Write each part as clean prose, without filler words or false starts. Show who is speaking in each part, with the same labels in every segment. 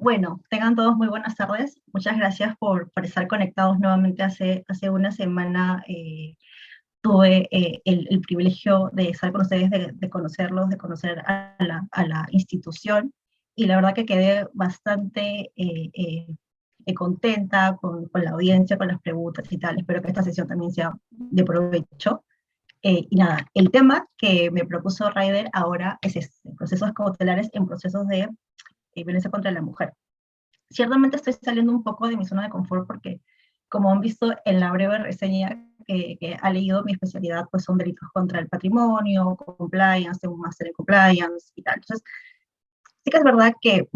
Speaker 1: Bueno, tengan todos muy buenas tardes. Muchas gracias por estar conectados nuevamente. Hace una semana tuve el privilegio de estar con ustedes, de conocerlos, de conocer a la institución, y la verdad que quedé bastante contenta con la audiencia, con las preguntas y tal. Espero que esta sesión también sea de provecho. Y nada, el tema que me propuso Ryder ahora es este: procesos cautelares en procesos de violencia contra la mujer. Ciertamente estoy saliendo un poco de mi zona de confort porque, como han visto en la breve reseña que ha leído, mi especialidad pues son delitos contra el patrimonio, compliance, tengo un máster en compliance y tal. Entonces, sí que es verdad que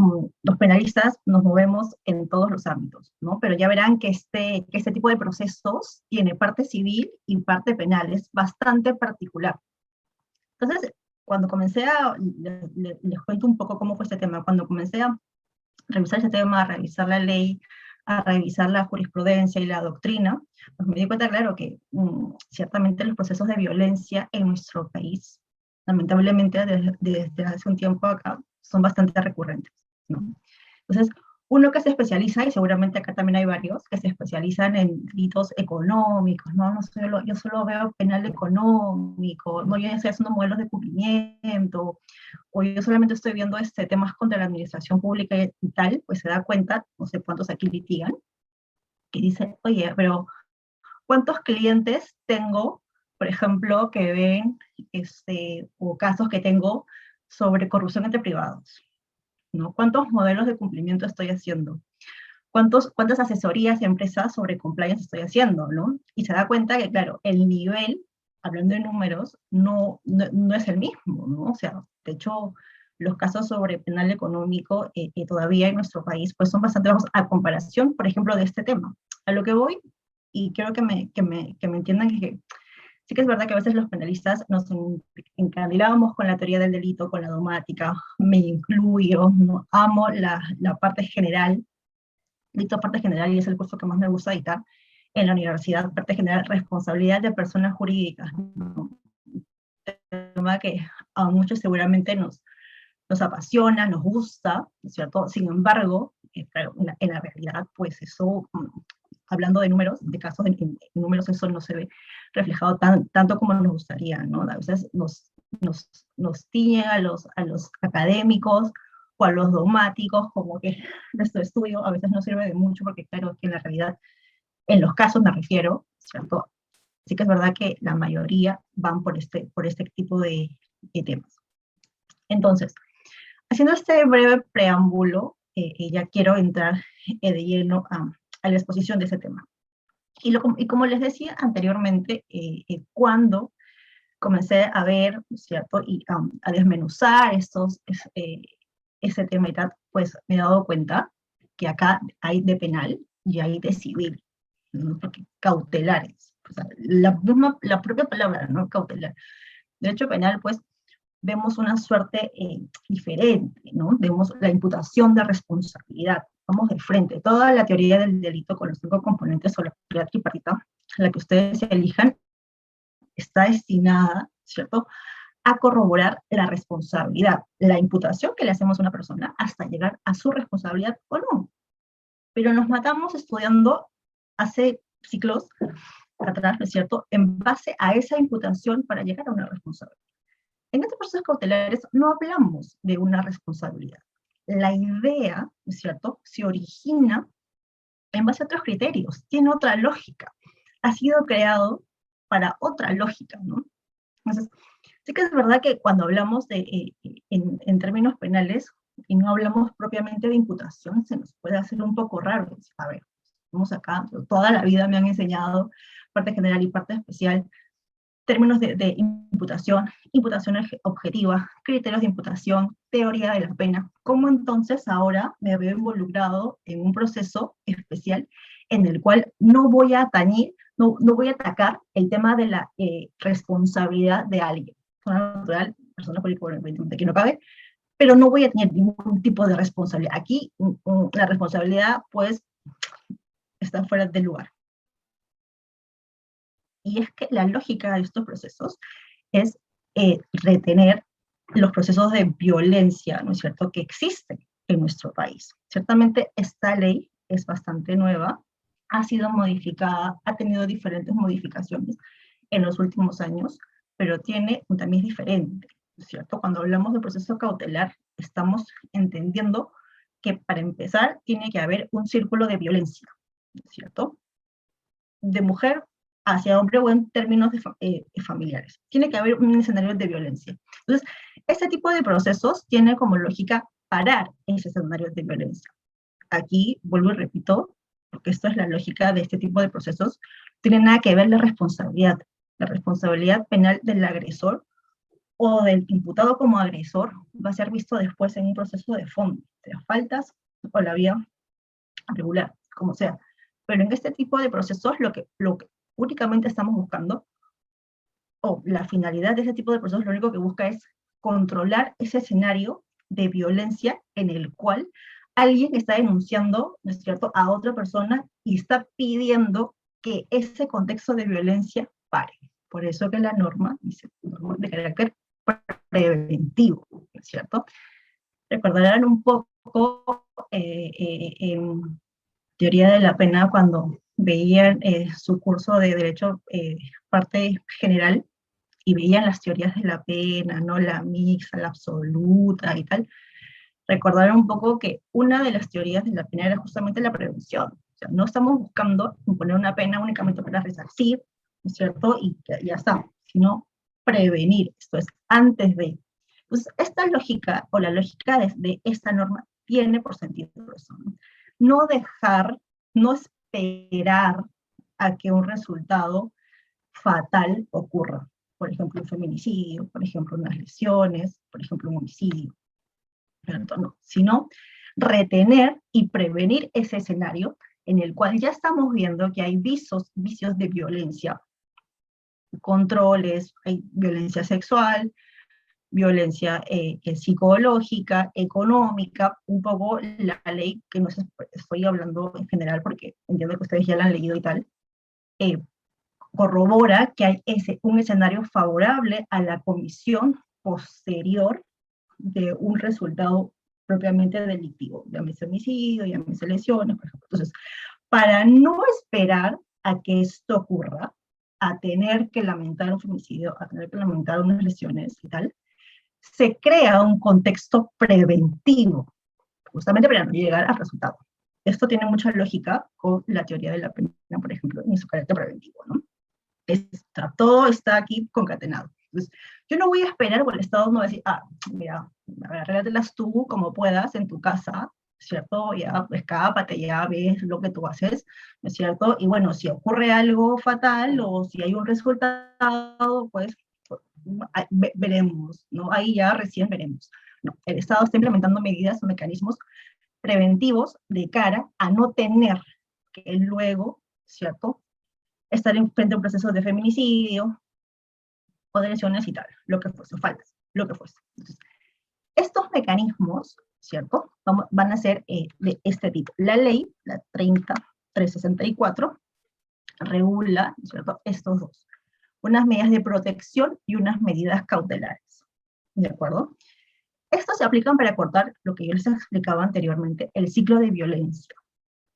Speaker 1: los penalistas nos movemos en todos los ámbitos, ¿no? Pero ya verán que este tipo de procesos tiene parte civil y parte penal, es bastante particular. Entonces, cuando comencé les cuento un poco cómo fue este tema. Cuando comencé a revisar ese tema, a revisar la ley, a revisar la jurisprudencia y la doctrina, pues me di cuenta, claro, que ciertamente los procesos de violencia en nuestro país, lamentablemente desde hace un tiempo acá, son bastante recurrentes, ¿no? Entonces, uno que se especializa, y seguramente acá también hay varios, que se especializan en delitos económicos, ¿no? Yo solo veo penal económico, no, yo ya estoy haciendo modelos de cumplimiento, o yo solamente estoy viendo temas contra la administración pública y tal, pues se da cuenta, no sé cuántos aquí litigan, que dicen, oye, pero ¿cuántos clientes tengo, por ejemplo, que ven, o casos que tengo sobre corrupción entre privados, ¿no? ¿Cuántos modelos de cumplimiento estoy haciendo? ¿Cuántas asesorías a empresas sobre compliance estoy haciendo, ¿no? Y se da cuenta que, claro, el nivel, hablando de números, no es el mismo, ¿no? O sea, de hecho, los casos sobre penal económico todavía en nuestro país, pues son bastante bajos a comparación, por ejemplo, de este tema. A lo que voy, y quiero que me entiendan, es que sí que es verdad que a veces los penalistas nos encandilamos con la teoría del delito, con la dogmática, me incluyo, ¿no? Amo la parte general, dicto parte general, y es el curso que más me gusta dictar en la universidad, parte general, responsabilidad de personas jurídicas, ¿no? Un tema que a muchos seguramente nos apasiona, nos gusta, ¿no es cierto? Sin embargo, claro, en la realidad, pues eso, hablando de números, de casos en números, eso no se ve reflejado tanto como nos gustaría, ¿no? A veces nos tiñen a los académicos o a los dogmáticos, como que nuestro estudio a veces no sirve de mucho, porque claro, que en la realidad, en los casos me refiero, ¿cierto? Sí que es verdad que la mayoría van por este tipo de temas. Entonces, haciendo este breve preámbulo, ya quiero entrar de lleno a la exposición de ese tema. Y como les decía anteriormente, cuando comencé a ver, ¿cierto? Y a desmenuzar ese tema y tal, pues me he dado cuenta que acá hay de penal y hay de civil, ¿no? Porque cautelares, o sea, la propia palabra, ¿no? Cautelar. Derecho penal, pues, vemos una suerte diferente, ¿no? Vemos la imputación de responsabilidad. Vamos de frente. Toda la teoría del delito con los 5 componentes o la teoría tripartita, la que ustedes elijan, está destinada, ¿cierto?, a corroborar la responsabilidad, la imputación que le hacemos a una persona hasta llegar a su responsabilidad o no. Pero nos matamos estudiando hace ciclos atrás, ¿no es cierto?, en base a esa imputación para llegar a una responsabilidad. En estos procesos cautelares no hablamos de una responsabilidad. La idea, ¿no es cierto?, se origina en base a otros criterios, tiene otra lógica, ha sido creado para otra lógica, ¿no? Entonces, sí que es verdad que cuando hablamos en términos penales y no hablamos propiamente de imputación, se nos puede hacer un poco raro. A ver, estamos acá, toda la vida me han enseñado parte general y parte especial, términos de imputación, imputación objetiva, criterios de imputación, teoría de la pena. ¿Cómo entonces ahora me veo involucrado en un proceso especial en el cual no voy a atañir, no voy a atacar el tema de la responsabilidad de alguien? Persona natural, persona jurídica, evidentemente que no cabe, pero no voy a tener ningún tipo de responsabilidad. Aquí la responsabilidad, pues, está fuera del lugar. Y es que la lógica de estos procesos es retener los procesos de violencia, ¿no es cierto?, que existen. en nuestro país. Ciertamente esta ley es bastante nueva, ha sido modificada, ha tenido diferentes modificaciones en los últimos años, pero tiene un tamiz diferente, ¿cierto? Cuando hablamos de proceso cautelar, estamos entendiendo que para empezar tiene que haber un círculo de violencia, ¿cierto? De mujer hacia hombre o en términos familiares. Tiene que haber un escenario de violencia. Entonces, este tipo de procesos tiene como lógica parar ese escenario de violencia. Aquí, vuelvo y repito, porque esto es la lógica de este tipo de procesos, tiene nada que ver la responsabilidad penal del agresor o del imputado como agresor va a ser visto después en un proceso de fondo, de las faltas o la vía regular, como sea. Pero en este tipo de procesos lo que únicamente estamos buscando, o la finalidad de este tipo de procesos, lo único que busca es controlar ese escenario de violencia en el cual alguien está denunciando, ¿no es cierto?, a otra persona y está pidiendo que ese contexto de violencia pare. Por eso que la norma dice norma de carácter preventivo, ¿no es cierto? Recordarán un poco en teoría de la pena cuando veían su curso de derecho parte general y veían las teorías de la pena, ¿no? La mixta, la absoluta y tal, recordaron un poco que una de las teorías de la pena era justamente la prevención. O sea, no estamos buscando imponer una pena únicamente para resarcir, ¿no es cierto? Y ya está, sino prevenir, esto es, antes de. Entonces, esta lógica, o la lógica de esta norma, tiene por sentido eso, ¿no? No dejar, no esperar a que un resultado fatal ocurra. Por ejemplo, un feminicidio, por ejemplo, unas lesiones, por ejemplo, un homicidio. No, sino retener y prevenir ese escenario en el cual ya estamos viendo que hay vicios de violencia, controles, hay violencia sexual, violencia psicológica, económica, un poco la ley, que no estoy hablando en general porque entiendo que ustedes ya la han leído y tal, corrobora que hay un escenario favorable a la comisión posterior de un resultado propiamente delictivo, llámese homicidio, llámese lesiones, por ejemplo. Entonces, para no esperar a que esto ocurra, a tener que lamentar un homicidio, a tener que lamentar unas lesiones y tal, se crea un contexto preventivo, justamente para no llegar al resultado. Esto tiene mucha lógica con la teoría de la pena, por ejemplo, en su carácter preventivo, ¿no? Todo está aquí concatenado. Entonces, yo no voy a esperar, o el Estado no va a decir, mira, arréglatelas tú como puedas en tu casa, ¿cierto? Ya escápate, ya ves lo que tú haces, ¿no es cierto? Y bueno, si ocurre algo fatal o si hay un resultado, pues veremos, ¿no? Ahí ya recién veremos. No, el Estado está implementando medidas o mecanismos preventivos de cara a no tener que luego, ¿cierto?, estar frente a un proceso de feminicidio o de lesiones y tal, lo que fuese, faltas, lo que fuese. Entonces, estos mecanismos, ¿cierto?, van a ser de este tipo. La ley, la 30364, regula, ¿cierto?, estos dos. Unas medidas de protección y unas medidas cautelares. ¿De acuerdo? Estos se aplican para cortar lo que yo les explicaba anteriormente, el ciclo de violencia,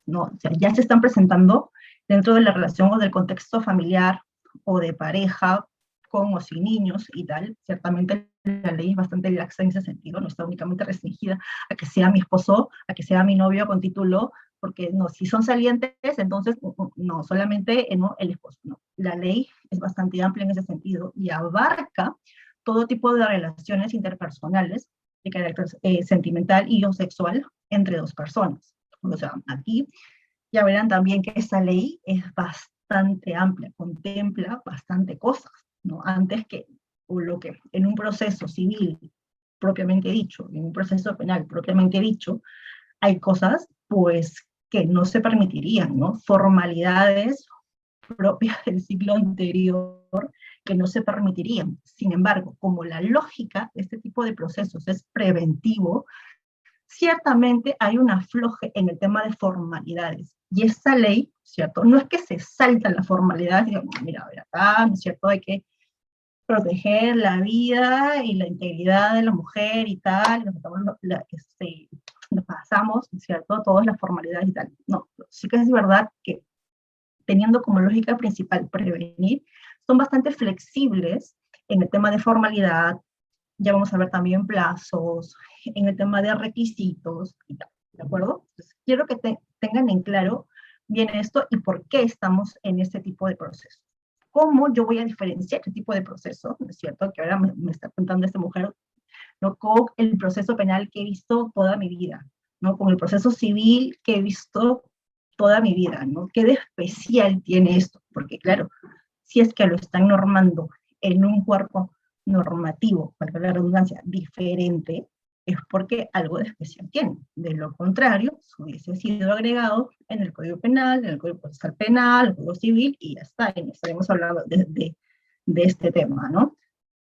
Speaker 1: ¿no? O sea, ya se están presentando dentro de la relación o del contexto familiar o de pareja, con o sin niños y tal. Ciertamente la ley es bastante laxa en ese sentido, no está únicamente restringida a que sea mi esposo, a que sea mi novio con título, porque no, si son salientes, entonces no, solamente no, el esposo, no. La ley es bastante amplia en ese sentido y abarca todo tipo de relaciones interpersonales de carácter sentimental y o sexual entre dos personas. O sea, aquí ya verán también que esta ley es bastante amplia, contempla bastante cosas, ¿no? Antes que lo que en un proceso civil propiamente dicho, en un proceso penal propiamente dicho, hay cosas pues que no se permitirían, ¿no? Formalidades propias del siglo anterior que no se permitirían. Sin embargo, como la lógica de este tipo de procesos es preventivo, ciertamente hay un afloje en el tema de formalidades. Y esta ley, ¿cierto? No es que se saltan las formalidades y digan, mira, a ver, acá, ¿no es cierto? Hay que proteger la vida y la integridad de la mujer y tal, nos pasamos, ¿cierto? Todas las formalidades y tal. No, sí que es verdad que teniendo como lógica principal prevenir, son bastante flexibles en el tema de formalidad, ya vamos a ver también plazos, en el tema de requisitos, y tal, ¿de acuerdo? Entonces, quiero que tengan en claro bien esto y por qué estamos en este tipo de proceso. ¿Cómo yo voy a diferenciar este tipo de proceso? ¿No es cierto? Que ahora me está contando esta mujer, ¿no? Con el proceso penal que he visto toda mi vida, ¿no? Con el proceso civil que he visto toda mi vida, ¿no? ¿Qué de especial tiene esto? Porque claro, si es que lo están normando en un cuerpo normativo, para la redundancia, diferente, es porque algo de especial tiene. De lo contrario, hubiese sido agregado en el Código Penal, en el Código Procesal Penal, el Código Civil, y ya está, y estaremos hablando de este tema, ¿no?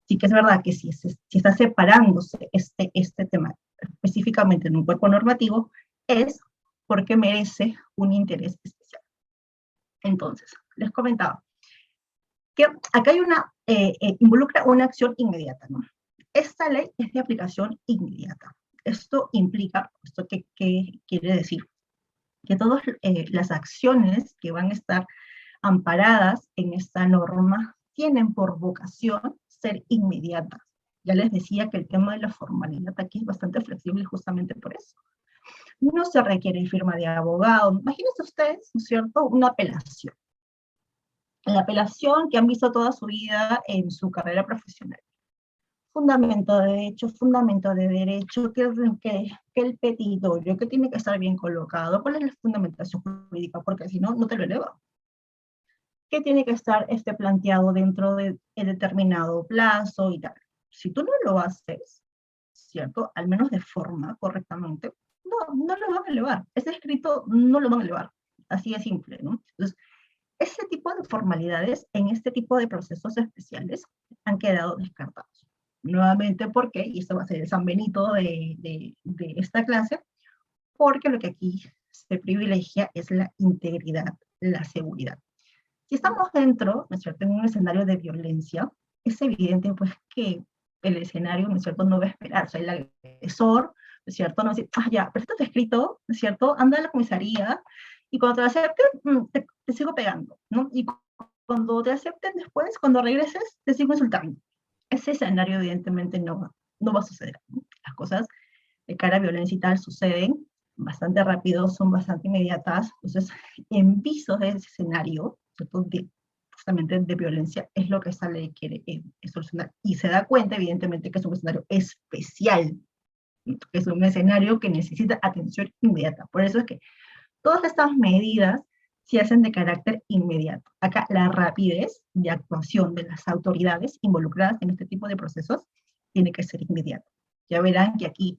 Speaker 1: Sí que es verdad que si está separándose este tema específicamente en un cuerpo normativo, es porque merece un interés especial. Entonces, les comentaba que acá hay involucra una acción inmediata, ¿no? Esta ley es de aplicación inmediata. Esto implica, ¿esto qué quiere decir? Que todas las acciones que van a estar amparadas en esta norma tienen por vocación ser inmediatas. Ya les decía que el tema de la formalidad aquí es bastante flexible justamente por eso. No se requiere firma de abogado. Imagínense ustedes, ¿no es cierto?, una apelación. La apelación que han visto toda su vida en su carrera profesional. Fundamento de derecho, que el petitorio, que tiene que estar bien colocado, cuál es la fundamentación jurídica, porque si no, no te lo eleva. Que tiene que estar planteado dentro de determinado plazo y tal. Si tú no lo haces, ¿cierto? Al menos de forma correctamente, no lo van a elevar. Ese escrito no lo van a elevar. Así de simple, ¿no? Entonces, ese tipo de formalidades en este tipo de procesos especiales han quedado descartados. Nuevamente, ¿por qué? Y esto va a ser el San Benito de esta clase, porque lo que aquí se privilegia es la integridad, la seguridad. Si estamos dentro, ¿no es cierto?, en un escenario de violencia, es evidente, pues, que el escenario, ¿no es cierto?, no va a esperar. O sea, el agresor, ¿no es cierto?, no dice, ya, pero esto está escrito, ¿no es cierto?, anda a la comisaría, y cuando te acepten, te sigo pegando, ¿no? Y cuando te acepten después, cuando regreses, te sigo insultando. Ese escenario, evidentemente, no va a suceder, ¿no? Las cosas de cara a violencia y tal suceden bastante rápido, son bastante inmediatas. Entonces, en visos de ese escenario, justamente de violencia, es lo que esta ley quiere solucionar. Y se da cuenta, evidentemente, que es un escenario especial, que es un escenario que necesita atención inmediata. Por eso es que todas estas medidas se hacen de carácter inmediato. Acá la rapidez de actuación de las autoridades involucradas en este tipo de procesos tiene que ser inmediata. Ya verán que aquí,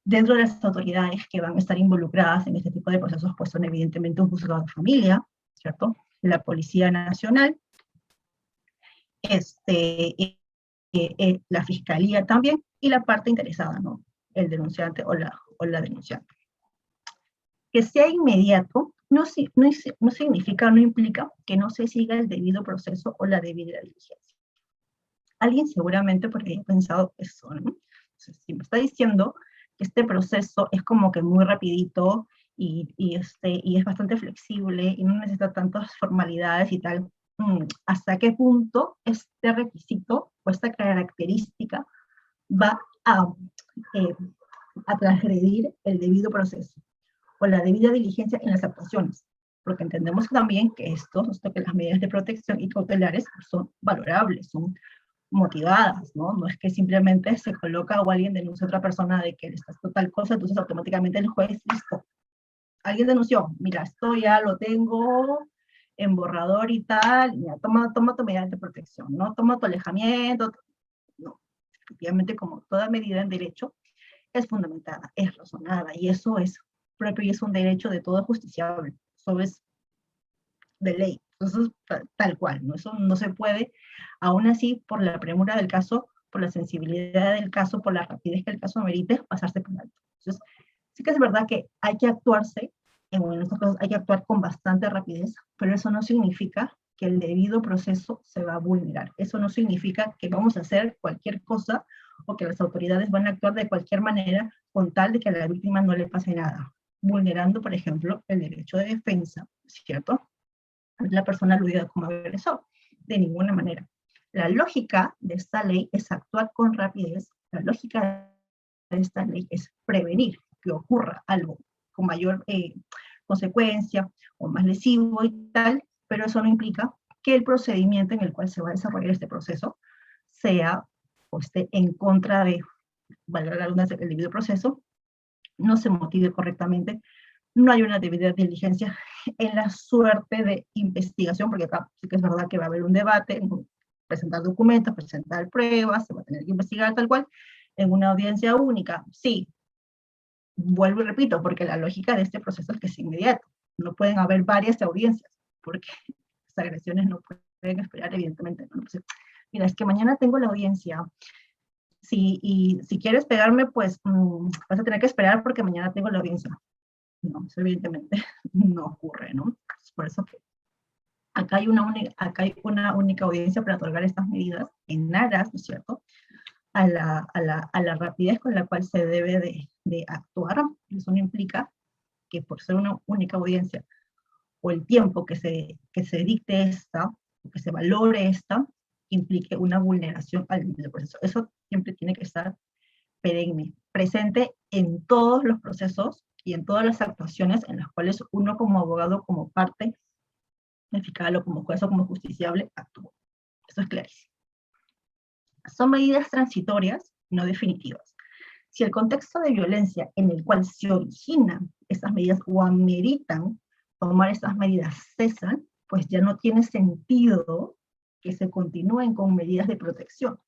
Speaker 1: dentro de las autoridades que van a estar involucradas en este tipo de procesos, pues son evidentemente un juzgado de familia, ¿cierto?, la Policía Nacional, la Fiscalía también, y la parte interesada, ¿no?, el denunciante o la denunciante. Que sea inmediato no significa, no implica que no se siga el debido proceso o la debida diligencia. Alguien seguramente por ahí ha pensado eso, ¿no? Entonces, si me está diciendo que este proceso es como que muy rapidito y es bastante flexible y no necesita tantas formalidades y tal, ¿hasta qué punto este requisito o esta característica va a transgredir el debido proceso o la debida diligencia en las actuaciones? Porque entendemos también que que las medidas de protección y cautelares son valorables, son motivadas, ¿no? No es que simplemente se coloca o alguien denuncia a otra persona de que le está haciendo tal cosa, entonces automáticamente el juez, listo, alguien denunció, mira, esto ya lo tengo en borrador y tal, mira, toma tu medida de protección, ¿no? Toma tu alejamiento. No, efectivamente, como toda medida en derecho, es fundamentada, es razonada, y eso es propio y es un derecho de todo justiciable, eso es de ley. Entonces, tal cual, ¿no? Eso no se puede, aún así, por la premura del caso, por la sensibilidad del caso, por la rapidez que el caso merite, pasarse por alto. Entonces, sí que es verdad que hay que actuarse, en estos casos hay que actuar con bastante rapidez, pero eso no significa que el debido proceso se va a vulnerar. Eso no significa que vamos a hacer cualquier cosa o que las autoridades van a actuar de cualquier manera con tal de que a la víctima no le pase nada, vulnerando, por ejemplo, el derecho de defensa, ¿cierto? La persona aludida como agresor, de ninguna manera. La lógica de esta ley es actuar con rapidez, la lógica de esta ley es prevenir que ocurra algo con mayor consecuencia o más lesivo y tal, pero eso no implica que el procedimiento en el cual se va a desarrollar este proceso sea o esté en contra de, valga la redundancia, el debido proceso, no se motive correctamente, no hay una debida diligencia en la suerte de investigación, porque acá sí que es verdad que va a haber un debate, presentar documentos, presentar pruebas, se va a tener que investigar tal cual, en una audiencia única, sí, vuelvo y repito, porque la lógica de este proceso es que es inmediato, no pueden haber varias audiencias, porque las agresiones no pueden esperar, evidentemente. ¿No? Pues, mira, es que mañana tengo la audiencia, y si quieres pegarme, pues vas a tener que esperar porque mañana tengo la audiencia. No, eso evidentemente no ocurre, ¿no? Es por eso que acá hay una única audiencia para otorgar estas medidas en aras, ¿no es cierto?, a la rapidez con la cual se debe de actuar. Eso no implica que por ser una única audiencia o el tiempo que se dicte esta, o que se valore esta, implique una vulneración al debido proceso. Eso siempre tiene que estar perenne, presente en todos los procesos y en todas las actuaciones en las cuales uno como abogado, como parte fiscal o como juez o como justiciable actúa. Eso es clarísimo. Son medidas transitorias, no definitivas. Si el contexto de violencia en el cual se originan estas medidas o ameritan tomar estas medidas cesan, pues ya no tiene sentido que se continúen con medidas de protección.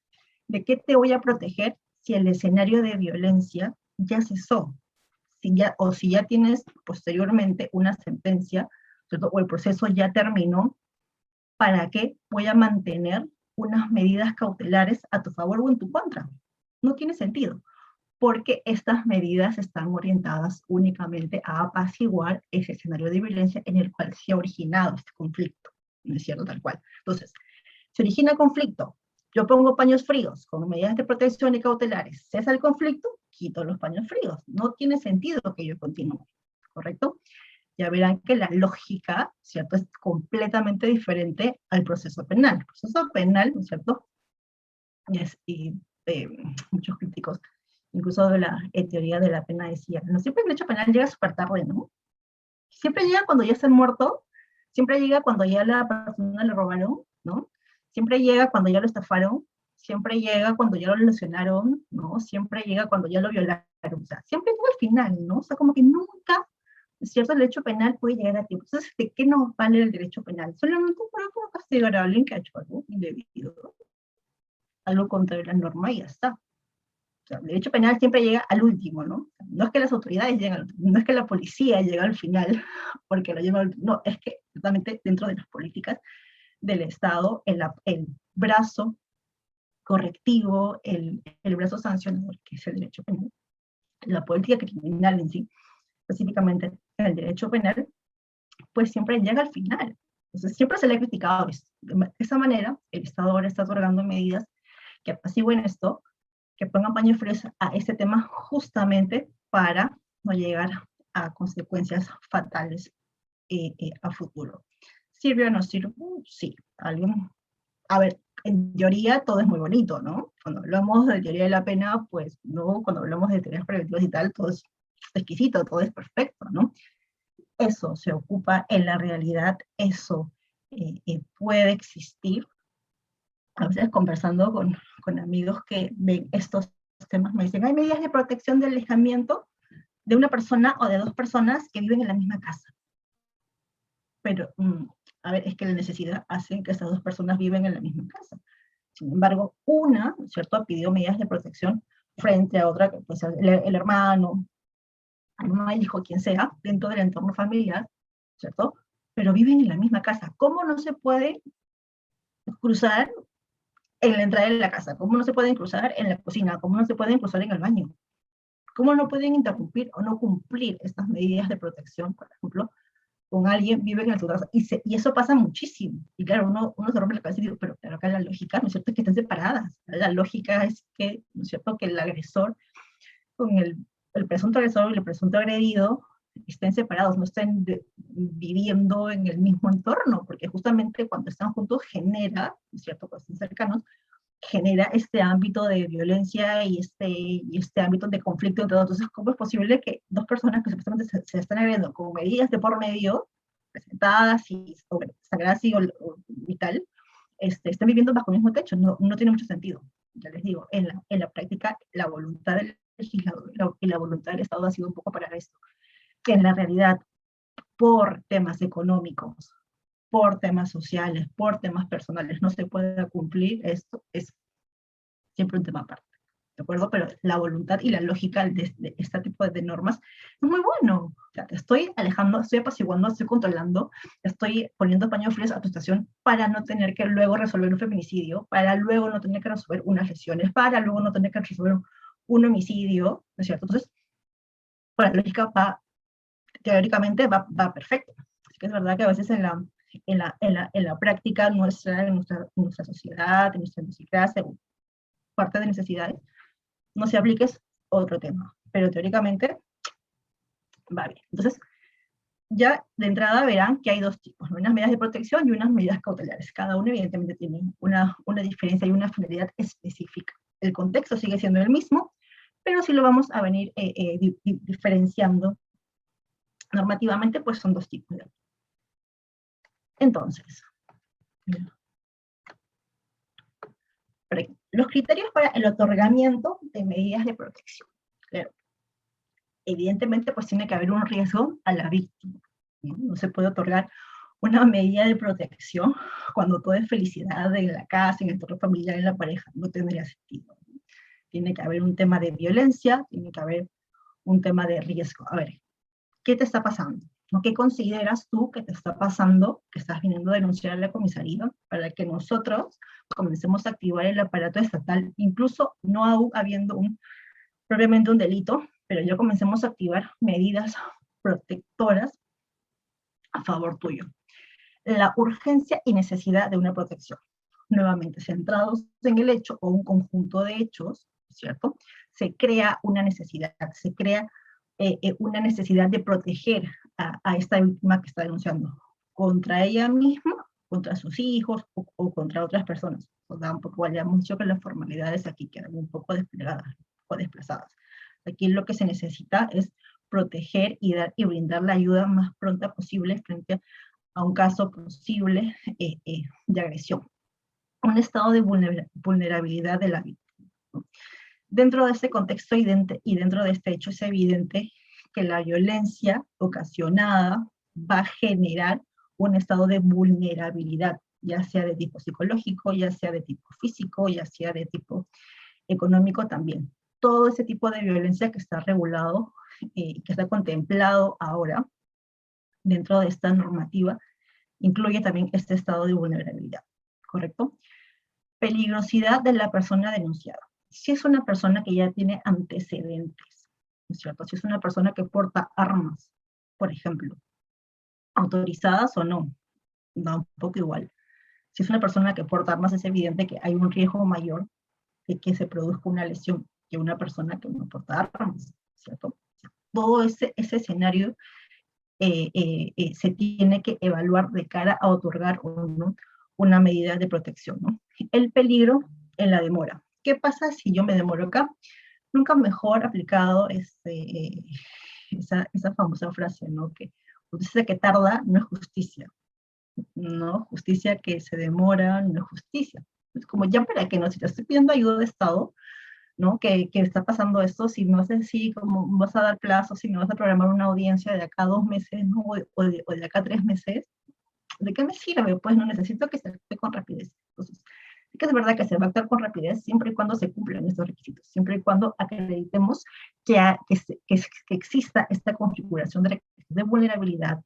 Speaker 1: ¿De qué te voy a proteger si el escenario de violencia ya cesó? Si ya tienes posteriormente una sentencia, ¿cierto?, o el proceso ya terminó, ¿para qué voy a mantener unas medidas cautelares a tu favor o en tu contra? No tiene sentido, porque estas medidas están orientadas únicamente a apaciguar ese escenario de violencia en el cual se ha originado este conflicto, ¿no es cierto? Tal cual. Entonces, se origina conflicto, yo pongo paños fríos con medidas de protección y cautelares, cesa el conflicto, quito los paños fríos. No tiene sentido que yo continúe, ¿correcto? Ya verán que la lógica, ¿cierto?, es completamente diferente al proceso penal. El proceso penal, ¿no es cierto?, y muchos críticos, incluso de la teoría de la pena, decían, no siempre el derecho penal llega súper tarde, ¿no? Siempre llega cuando ya están muertos, siempre llega cuando ya la persona le robaron, ¿no? Siempre llega cuando ya lo estafaron, siempre llega cuando ya lo lesionaron, ¿no? Siempre llega cuando ya lo violaron, o sea, siempre llega al final, ¿no? O sea, como que nunca, ¿cierto?, el derecho penal puede llegar a tiempo. Entonces, ¿de qué nos vale el derecho penal? Solamente para castigar a alguien que ha hecho algo indebido, algo contra la norma y ya está. O sea, el derecho penal siempre llega al último, ¿no? No es que las autoridades lleguen al último, no es que la policía llegue al final, porque lo lleva al último, no, es que totalmente dentro de las políticas del Estado, el brazo correctivo, el brazo sancionador, que es el derecho penal, la política criminal en sí, específicamente el derecho penal, pues siempre llega al final. Entonces siempre se le ha criticado esto. De esa manera, el Estado ahora está otorgando medidas que apacigüen esto, que pongan paños fríos a este tema justamente para no llegar a consecuencias fatales a futuro. ¿Sirve o no sirve? Sí. A ver, en teoría todo es muy bonito, ¿no? Cuando hablamos de teoría de la pena, pues no, cuando hablamos de teorías preventivas y tal, todo es exquisito, todo es perfecto, ¿no? Eso se ocupa en la realidad, eso puede existir. A veces conversando con amigos que ven estos temas, me dicen, hay medidas de protección de alejamiento de una persona o de dos personas que viven en la misma casa. Pero, a ver, es que la necesidad hace que esas dos personas viven en la misma casa. Sin embargo, una, ¿cierto?, pidió medidas de protección frente a otra, que puede ser el hermano, la mamá, el hijo, quien sea, dentro del entorno familiar, ¿cierto? Pero viven en la misma casa. ¿Cómo no se puede cruzar en la entrada de la casa? ¿Cómo no se pueden cruzar en la cocina? ¿Cómo no se pueden cruzar en el baño? ¿Cómo no pueden interrumpir o no cumplir estas medidas de protección, por ejemplo, con alguien, viven en su casa, y eso pasa muchísimo. Y claro, uno se rompe la cabeza y dice, pero claro, acá la lógica, ¿no es cierto?, es que estén separadas. La lógica es que, ¿no es cierto?, que el agresor con el presunto agresor y el presunto agredido estén separados, no estén viviendo en el mismo entorno, porque justamente cuando están juntos genera, ¿no es cierto?, cuando están cercanos, genera este ámbito de violencia y este ámbito de conflicto entre dos. Entonces, ¿cómo es posible que dos personas que supuestamente se están agrediendo con medidas de por medio, presentadas y sagradas y tal, estén viviendo bajo el mismo techo? No tiene mucho sentido. Ya les digo, en la práctica, la voluntad del legislador y la voluntad del Estado ha sido un poco para esto. Que en la realidad, por temas económicos, por temas sociales, por temas personales, no se pueda cumplir, esto es siempre un tema aparte, ¿de acuerdo? Pero la voluntad y la lógica de este tipo de normas es muy bueno. O sea, te estoy alejando, estoy apaciguando, estoy controlando, estoy poniendo paños fríos a tu estación para no tener que luego resolver un feminicidio, para luego no tener que resolver unas lesiones, para luego no tener que resolver un homicidio, ¿no es cierto? Entonces, por la lógica teóricamente va perfecto. Así que es verdad que a veces en la práctica en nuestra sociedad, en nuestra idiosincrasia, parte de necesidades, no se aplique es otro tema, pero teóricamente va bien. Entonces, ya de entrada verán que hay dos tipos, ¿no? Unas medidas de protección y unas medidas cautelares. Cada uno evidentemente tiene una diferencia y una finalidad específica. El contexto sigue siendo el mismo, pero sí lo vamos a venir diferenciando normativamente, pues son dos tipos. Entonces, los criterios para el otorgamiento de medidas de protección. Claro, evidentemente, pues tiene que haber un riesgo a la víctima. No se puede otorgar una medida de protección cuando todo es felicidad en la casa, en el entorno familiar, en la pareja. No tendría sentido. Tiene que haber un tema de violencia, tiene que haber un tema de riesgo. A ver, ¿qué te está pasando? ¿No? ¿Qué consideras tú que te está pasando, que estás viniendo a denunciar a la comisaría, para que nosotros comencemos a activar el aparato estatal, incluso no aún habiendo propiamente un delito, pero ya comencemos a activar medidas protectoras a favor tuyo? La urgencia y necesidad de una protección. Nuevamente, centrados en el hecho o un conjunto de hechos, ¿cierto? Se crea una necesidad, se crea una necesidad de proteger a esta víctima que está denunciando contra ella misma, contra sus hijos o contra otras personas. O sea, un poco, ya hemos dicho que las formalidades aquí quedan un poco desplegadas, un poco desplazadas. Aquí lo que se necesita es proteger y brindar la ayuda más pronta posible frente a un caso posible de agresión. Un estado de vulnerabilidad de la víctima. Dentro de este contexto y dentro de este hecho es evidente que la violencia ocasionada va a generar un estado de vulnerabilidad, ya sea de tipo psicológico, ya sea de tipo físico, ya sea de tipo económico también. Todo ese tipo de violencia que está regulado, que está contemplado ahora dentro de esta normativa, incluye también este estado de vulnerabilidad, ¿correcto? Peligrosidad de la persona denunciada. Si es una persona que ya tiene antecedentes, ¿no es cierto? Si es una persona que porta armas, por ejemplo, autorizadas o no, da un poco igual. Si es una persona que porta armas, es evidente que hay un riesgo mayor de que se produzca una lesión que una persona que no porta armas, ¿cierto? Todo ese escenario se tiene que evaluar de cara a otorgar o no una medida de protección, ¿no? El peligro en la demora. ¿Qué pasa si yo me demoro acá? Nunca mejor aplicado esa famosa frase, ¿no? Que justicia que tarda no es justicia, ¿no? Justicia que se demora no es justicia. Es como, ya para qué, ¿no? Si te estoy pidiendo ayuda de Estado, ¿no? Que está pasando esto, si no es así, como vas a dar plazos, si no vas a programar una audiencia de acá 2 meses, ¿no? o de acá 3 meses, ¿de qué me sirve? Pues no necesito que se actúe con rapidez. Entonces, sí que es verdad que se va a actuar con rapidez siempre y cuando se cumplan estos requisitos, siempre y cuando acreditemos que exista esta configuración de vulnerabilidad,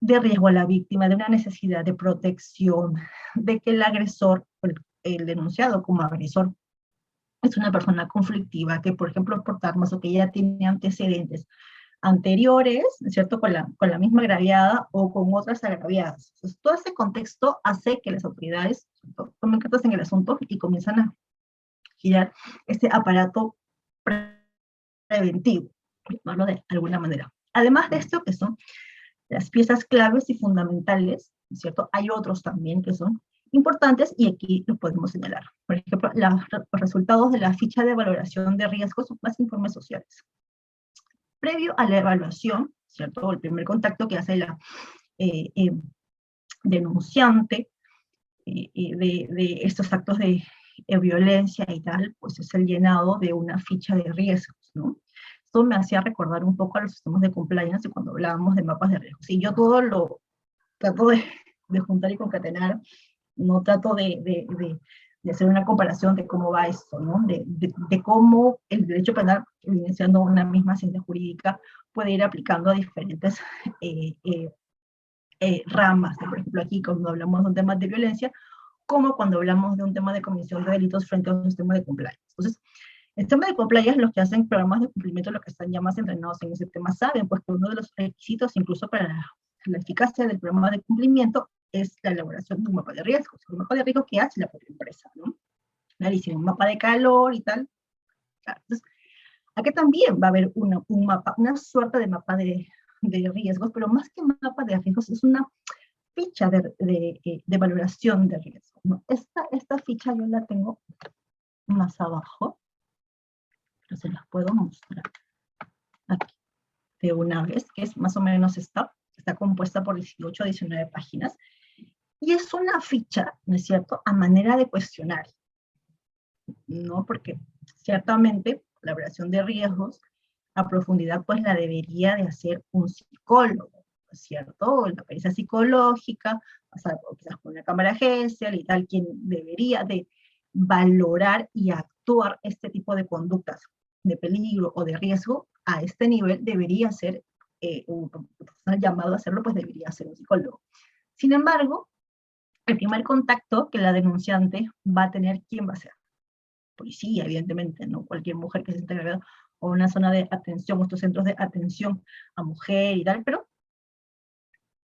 Speaker 1: de riesgo a la víctima, de una necesidad de protección, de que el agresor, el denunciado como agresor, es una persona conflictiva, que por ejemplo porta armas o que ya tiene antecedentes, anteriores, ¿no es cierto?, con la misma agraviada o con otras agraviadas. Entonces, todo ese contexto hace que las autoridades tomen cartas en el asunto y comienzan a girar este aparato preventivo, por llamarlo de alguna manera. Además de esto, que son las piezas claves y fundamentales, ¿no es cierto? Hay otros también que son importantes y aquí los podemos señalar. Por ejemplo, los resultados de la ficha de valoración de riesgos son más informes sociales. Previo a la evaluación, ¿cierto? El primer contacto que hace la denunciante de estos actos de violencia y tal, pues es el llenado de una ficha de riesgos, ¿no? Esto me hacía recordar un poco a los sistemas de compliance cuando hablábamos de mapas de riesgos. Y yo todo lo trato de juntar y concatenar, no trato de hacer una comparación de cómo va esto, ¿no? De cómo el derecho penal, que viene siendo una misma ciencia jurídica, puede ir aplicando a diferentes ramas. Por ejemplo, aquí cuando hablamos de un tema de violencia, como cuando hablamos de un tema de comisión de delitos frente a un sistema de compliance. Entonces, el tema de compliance, los que hacen programas de cumplimiento, los que están ya más entrenados en ese tema, saben pues que uno de los requisitos, incluso para la eficacia del programa de cumplimiento, es la elaboración de un mapa de riesgos. Un mapa de riesgos que hace la propia empresa, ¿no? Clarísimo, un mapa de calor y tal. Claro. Entonces, aquí también va a haber un mapa, una suerte de mapa de riesgos, pero más que mapa de riesgos, es una ficha de valoración de riesgo, ¿no? Esta ficha yo la tengo más abajo, pero se las puedo mostrar aquí de una vez, que es más o menos esta, está compuesta por 18 o 19 páginas, y es una ficha, ¿no es cierto?, a manera de cuestionario, ¿no? Porque ciertamente la valoración de riesgos a profundidad pues la debería de hacer un psicólogo, ¿no es cierto? La pericia psicológica, pasar quizás por una cámara gesell y tal, quien debería de valorar y actuar este tipo de conductas de peligro o de riesgo a este nivel debería ser un profesional llamado a hacerlo, pues debería ser un psicólogo. Sin embargo, el primer contacto que la denunciante va a tener, ¿quién va a ser? Policía, evidentemente, ¿no? Cualquier mujer que se esté agregada o una zona de atención, estos centros de atención a mujer y tal, pero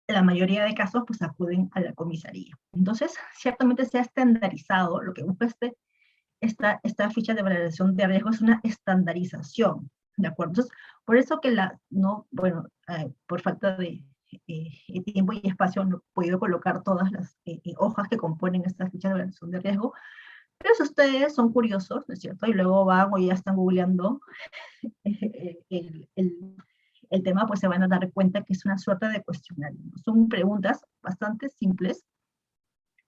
Speaker 1: la mayoría de casos pues acuden a la comisaría. Entonces, ciertamente se ha estandarizado, lo que busca esta ficha de valoración de riesgo es una estandarización, ¿de acuerdo? Entonces, por eso que por falta de tiempo y espacio no he podido colocar todas las hojas que componen esta ficha de valoración de riesgo, pero si ustedes son curiosos, ¿no es cierto? Y luego van o ya están googleando el tema, pues se van a dar cuenta que es una suerte de cuestionario, ¿no? Son preguntas bastante simples,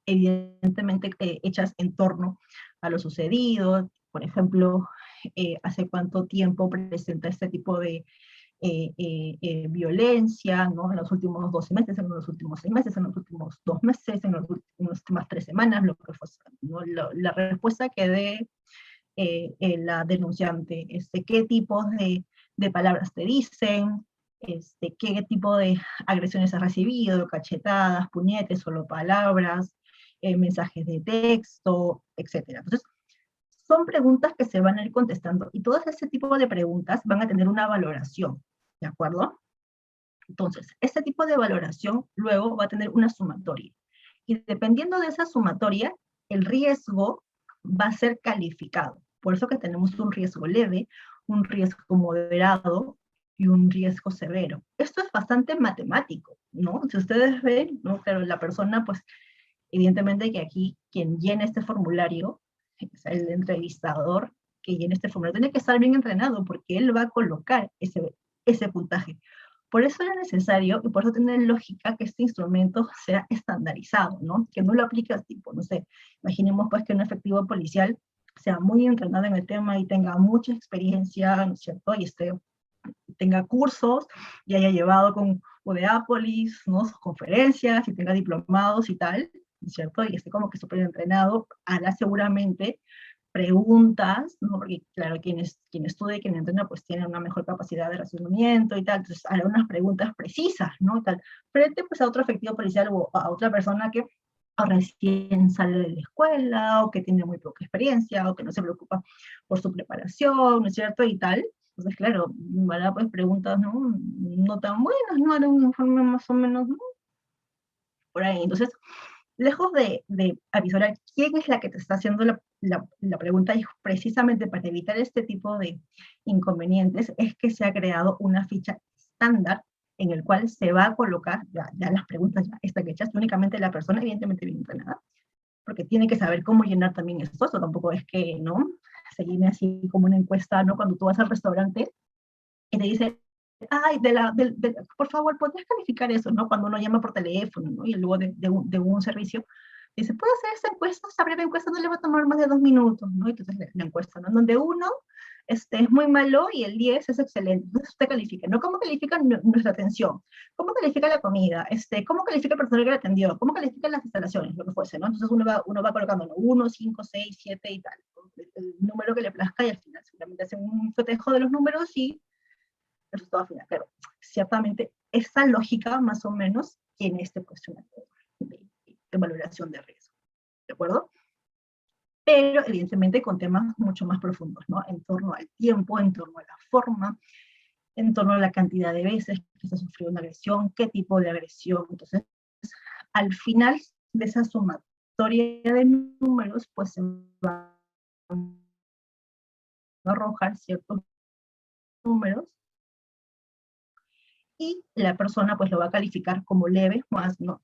Speaker 1: evidentemente hechas en torno a lo sucedido. Por ejemplo, hace cuánto tiempo presenta este tipo de violencia, ¿no? En los últimos 12 meses, en los últimos 6 meses, en los últimos 2 meses, en las últimas 3 semanas, lo que fue, ¿no? La respuesta que dé la denunciante, qué tipos de palabras te dicen, qué tipo de agresiones has recibido, cachetadas, puñetes, solo palabras, mensajes de texto, etc. Entonces, son preguntas que se van a ir contestando y todo ese tipo de preguntas van a tener una valoración, ¿de acuerdo? Entonces, este tipo de valoración luego va a tener una sumatoria. Y dependiendo de esa sumatoria, el riesgo va a ser calificado. Por eso que tenemos un riesgo leve, un riesgo moderado y un riesgo severo. Esto es bastante matemático, ¿no? Si ustedes ven, ¿no? Pero la persona, pues, evidentemente que aquí quien llena este formulario, es el entrevistador que llena este formulario, tiene que estar bien entrenado porque él va a colocar ese puntaje. Por eso era necesario, y por eso tiene lógica que este instrumento sea estandarizado, ¿no? Que no lo aplique al tipo, no sé, imaginemos pues que un efectivo policial sea muy entrenado en el tema y tenga mucha experiencia, ¿no es cierto? Y tenga cursos y haya llevado con Odeápolis, ¿no? Sus conferencias y tenga diplomados y tal, ¿no es cierto? Y esté como que súper entrenado, hará seguramente preguntas, ¿no? Porque claro, quien estudia y quien entrena pues tiene una mejor capacidad de razonamiento y tal, entonces hará unas preguntas precisas, ¿no? Y tal, frente pues a otro efectivo policial o a otra persona que recién sale de la escuela o que tiene muy poca experiencia o que no se preocupa por su preparación, ¿no es cierto? Y tal. Entonces, claro, ¿verdad? Pues preguntas, ¿no? No tan buenas, ¿no? Era un informe más o menos, ¿no? Por ahí. Entonces, lejos de avisorar quién es la que te está haciendo la pregunta, y precisamente para evitar este tipo de inconvenientes, es que se ha creado una ficha estándar en el cual se va a colocar ya las preguntas, ya están hechas, únicamente la persona, evidentemente bien entrenada, porque tiene que saber cómo llenar también esto, eso tampoco es que, ¿no? Se llene así como una encuesta, ¿no? Cuando tú vas al restaurante y te dice, ay, por favor, ¿podrías calificar eso, no? Cuando uno llama por teléfono, ¿no? Y luego de un servicio, dice, ¿puede hacer esta encuesta? Esta breve encuesta no le va a tomar más de 2 minutos, ¿no? Y entonces la encuesta, ¿no? Donde uno es muy malo y el 10 es excelente. Entonces usted califica, ¿no? ¿Cómo califica nuestra atención? ¿Cómo califica la comida? ¿Cómo califica el personal que le atendió? ¿Cómo califica las instalaciones? Lo que fuese, ¿no? Entonces uno va colocando, ¿no? 1, 5, 6, 7 y tal. El número que le plazca y al final seguramente hacen un cotejo de los números y el resultado final. Pero ciertamente esa lógica más o menos tiene este cuestionario de valoración de riesgo. ¿De acuerdo? Pero evidentemente con temas mucho más profundos, ¿no? En torno al tiempo, en torno a la forma, en torno a la cantidad de veces que se ha sufrido una agresión, qué tipo de agresión. Entonces, al final de esa sumatoria de números, pues se van a arrojar ciertos números y la persona pues lo va a calificar como leve, más no,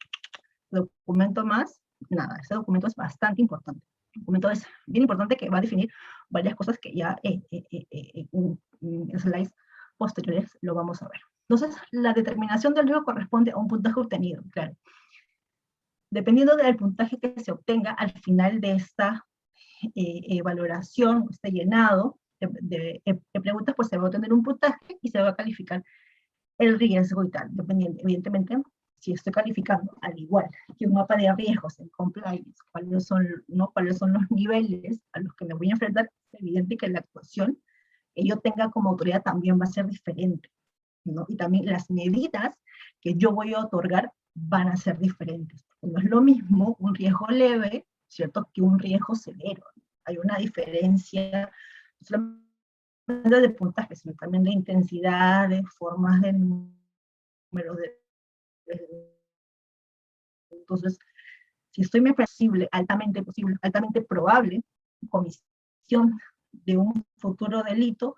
Speaker 1: documento más, nada, ese documento es bastante importante. El documento es bien importante que va a definir varias cosas que ya en slides posteriores lo vamos a ver. Entonces, la determinación del riesgo corresponde a un puntaje obtenido, claro. Dependiendo del puntaje que se obtenga al final de esta valoración, este llenado de preguntas, pues se va a obtener un puntaje y se va a calificar el riesgo y tal, dependiendo, evidentemente, si estoy calificando al igual que un mapa de riesgos en compliance, cuáles son los niveles a los que me voy a enfrentar, es evidente que la actuación que yo tenga como autoridad también va a ser diferente, ¿no? Y también las medidas que yo voy a otorgar van a ser diferentes. No es lo mismo un riesgo leve, ¿cierto?, que un riesgo severo. Hay una diferencia, no solamente de puntajes, sino también de intensidad, de formas de número de. Entonces, si estoy muy posible, altamente probable, comisión de un futuro delito,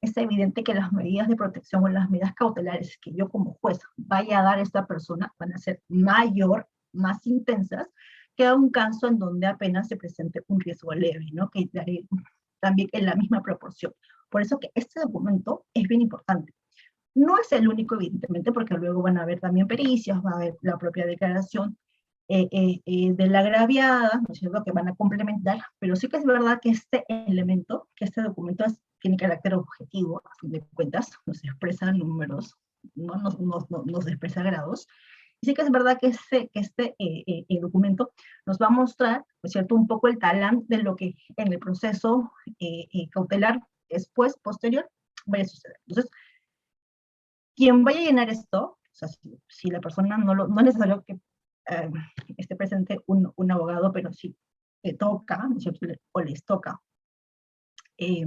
Speaker 1: es evidente que las medidas de protección o las medidas cautelares que yo como juez vaya a dar a esta persona van a ser más intensas, que a un caso en donde apenas se presente un riesgo leve, ¿no? Que daré también en la misma proporción. Por eso que este documento es bien importante. No es el único, evidentemente, porque luego van a haber también pericias, va a haber la propia declaración de la agraviada, ¿no es cierto?, que van a complementar, pero sí que es verdad que este elemento, que este documento tiene carácter objetivo, a fin de cuentas, nos expresa números, no nos expresa grados, y sí que es verdad que este documento nos va a mostrar, ¿no es cierto?, un poco el talán de lo que en el proceso cautelar, después, posterior, vaya a suceder. Entonces, quien vaya a llenar esto, o sea, si la persona no es necesario que esté presente un abogado, pero si te toca, ¿no es cierto?, o les toca eh,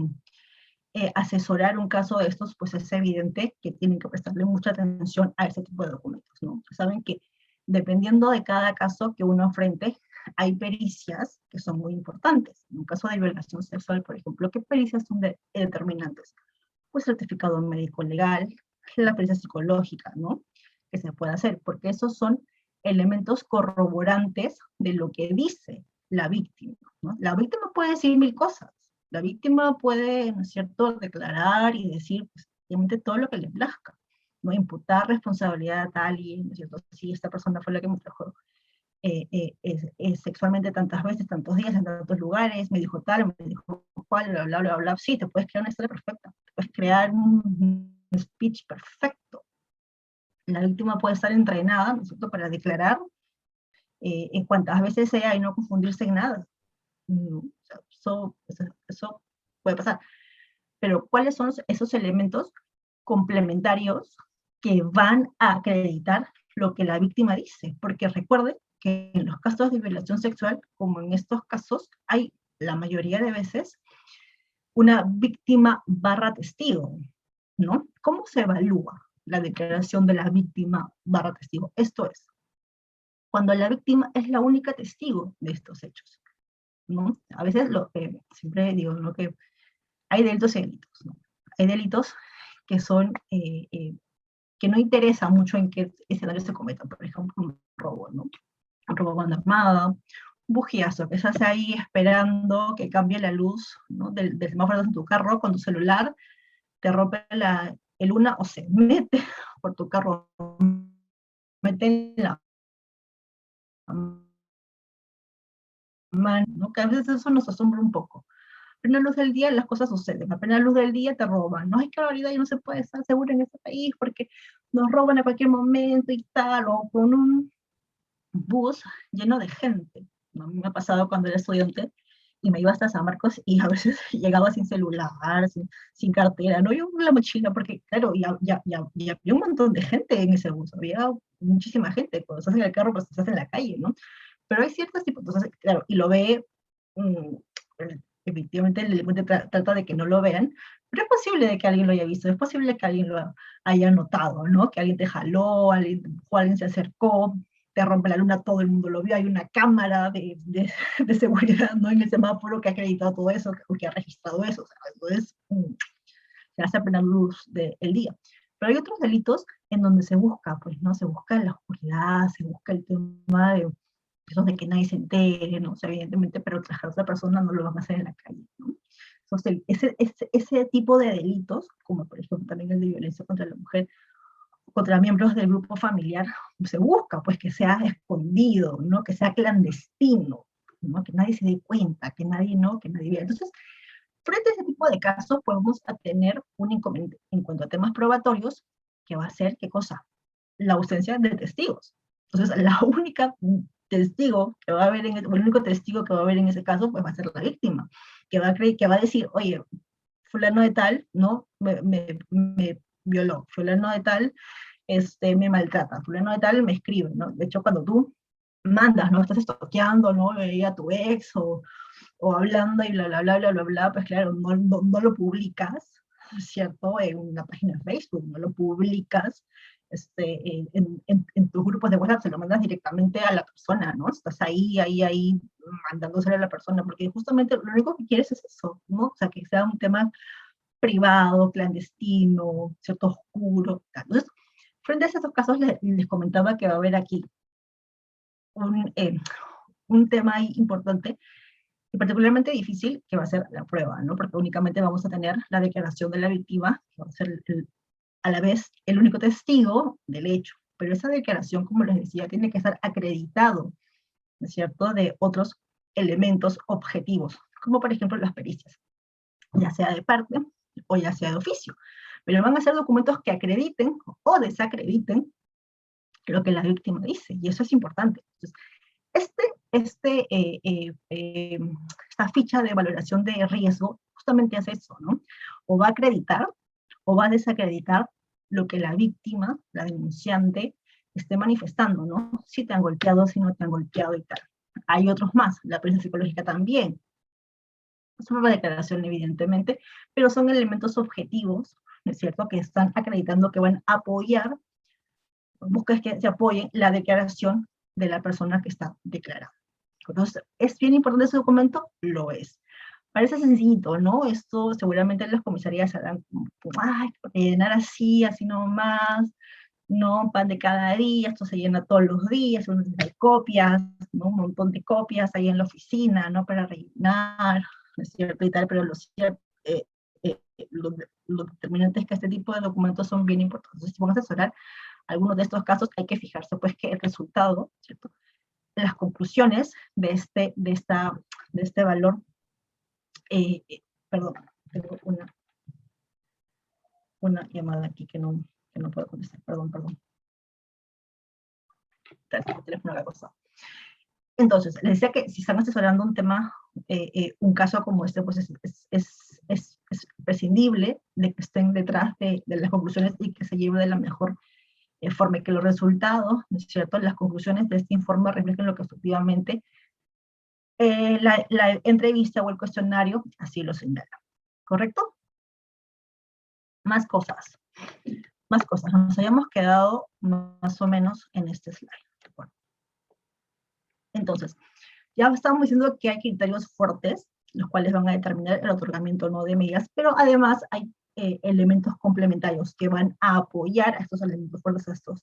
Speaker 1: asesorar un caso de estos, pues es evidente que tienen que prestarle mucha atención a ese tipo de documentos, ¿no? Saben que dependiendo de cada caso que uno enfrente, hay pericias que son muy importantes. En un caso de violación sexual, por ejemplo, ¿qué pericias son determinantes? Pues certificado médico legal, la pericia psicológica, ¿no? Que se puede hacer, porque esos son elementos corroborantes de lo que dice la víctima, ¿no? La víctima puede decir mil cosas, la víctima puede, ¿no es cierto?, declarar y decir pues, todo lo que le plazca, ¿no? Imputar responsabilidad a tal y, ¿no es cierto?, si esta persona fue la que me trajo sexualmente tantas veces, tantos días, en tantos lugares, me dijo tal, me dijo cual, bla, bla, bla, bla. Sí, te puedes crear una historia perfecta, te puedes crear un speech perfecto. La víctima puede estar entrenada, ¿no es cierto?, para declarar en cuantas veces sea y no confundirse en nada. O sea, eso puede pasar. Pero ¿cuáles son esos elementos complementarios que van a acreditar lo que la víctima dice? Porque recuerden que en los casos de violación sexual, como en estos casos, hay la mayoría de veces una víctima barra testigo, ¿no? ¿Cómo se evalúa la declaración de la víctima barra testigo? Esto es, cuando la víctima es la única testigo de estos hechos, ¿no? A veces, siempre digo, ¿no?, que hay delitos y delitos, ¿no? Hay delitos que son, que no interesa mucho en qué escenario se cometa, por ejemplo, un robo, ¿no? Un robo a mano armada, un bujiazo, que estás ahí esperando que cambie la luz, ¿no?, del semáforo en tu carro con tu celular, te rompe el una o se mete por tu carro, mete en la mano, ¿no? Que a veces eso nos asombra un poco. A plena luz del día las cosas suceden, a plena luz del día te roban, no hay que realidad y no se puede estar seguro en este país porque nos roban a cualquier momento y tal, o con un bus lleno de gente, ¿no? A mí me ha pasado cuando era estudiante y me iba hasta San Marcos y a veces llegaba sin celular, sin cartera, no yo con la mochila, porque claro, ya había un montón de gente en ese bus, había muchísima gente, cuando estás en el carro pues estás en la calle, ¿no? Pero hay ciertos tipos, entonces, claro, y lo ve, mm, efectivamente el delincuente trata de que no lo vean, pero es posible de que alguien lo haya visto, es posible que alguien lo haya notado, ¿no? Que alguien te jaló, alguien se acercó, te rompe la luna, todo el mundo lo vio, hay una cámara de seguridad, ¿no?, en el semáforo que ha acreditado todo eso, que ha registrado eso, o sea, eso es, se hace a plena luz del día. Pero hay otros delitos en donde se busca, pues, ¿no? Se busca en la oscuridad, se busca el tema de eso de que nadie se entere, ¿no? O sea, evidentemente, pero trabajar a otra persona no lo van a hacer en la calle, ¿no? Entonces, ese tipo de delitos, como por ejemplo también el de violencia contra la mujer, contra miembros del grupo familiar, se busca pues que sea escondido, ¿no? Que sea clandestino, ¿no? Que nadie se dé cuenta, que nadie, ¿no?, que nadie vea. Entonces, frente a ese tipo de casos, podemos tener un inconveniente en cuanto a temas probatorios, que va a ser, ¿qué cosa? La ausencia de testigos. Entonces, la única testigo que va a haber el único testigo que va a haber en ese caso, pues va a ser la víctima, que va a decir, oye, fulano de tal, ¿no?, me violó, fulano de tal, me maltrata, fulano de tal me escribe, ¿no? De hecho, cuando tú mandas, ¿no?, estás estoqueando, ¿no?, a tu ex o hablando y bla, bla, bla, bla, bla, bla, pues claro, no lo publicas, ¿cierto?, en una página de Facebook, no lo publicas en tus grupos de WhatsApp, se lo mandas directamente a la persona, ¿no? Estás ahí, mandándoselo a la persona, porque justamente lo único que quieres es eso, ¿no? O sea, que sea un tema privado, clandestino, ¿cierto?, oscuro. Entonces, frente a esos casos, les comentaba que va a haber aquí un, eh, un tema ahí importante y particularmente difícil, que va a ser la prueba, ¿no? Porque únicamente vamos a tener la declaración de la víctima, que va a ser a la vez el único testigo del hecho. Pero esa declaración, como les decía, tiene que estar acreditado, ¿no es cierto?, de otros elementos objetivos, como por ejemplo las pericias, ya sea de parte o ya sea de oficio. Pero van a ser documentos que acrediten o desacrediten lo que la víctima dice, y eso es importante. Entonces, este, este, esta ficha de valoración de riesgo justamente hace eso, ¿no? O va a acreditar o va a desacreditar lo que la víctima, la denunciante, esté manifestando, ¿no? Si te han golpeado, si no te han golpeado y tal. Hay otros más, la prensa psicológica también. Es una declaración, evidentemente, pero son elementos objetivos, ¿no es cierto?, que están acreditando que van a apoyar, buscas que se apoyen la declaración de la persona que está declarada. Entonces, ¿es bien importante ese documento? Lo es. Parece sencillito, ¿no? Esto seguramente las comisarías harán como, ay, llenar así, así nomás, no, pan de cada día, esto se llena todos los días, hay copias, ¿no?, un montón de copias ahí en la oficina, ¿no?, para rellenar, ¿no es cierto?, y tal, pero lo determinante es que este tipo de documentos son bien importantes. Entonces, si van a asesorar algunos de estos casos, hay que fijarse, pues, que el resultado, ¿cierto?, las conclusiones de este valor, perdón, tengo una llamada aquí que no puedo contestar, perdón. El teléfono la cosa. Entonces, les decía que si están asesorando un tema, un caso como este, pues es prescindible de que estén detrás de las conclusiones y que se lleve de la mejor forma y que los resultados, ¿no es cierto?, las conclusiones de este informe reflejen lo que efectivamente la entrevista o el cuestionario así lo señala. ¿correcto? Más cosas. Más cosas. Nos habíamos quedado más o menos en este slide. Bueno. Entonces, ya estábamos diciendo que hay criterios fuertes, los cuales van a determinar el otorgamiento o no de medidas, pero además hay elementos complementarios que van a apoyar a estos elementos fuertes, a estas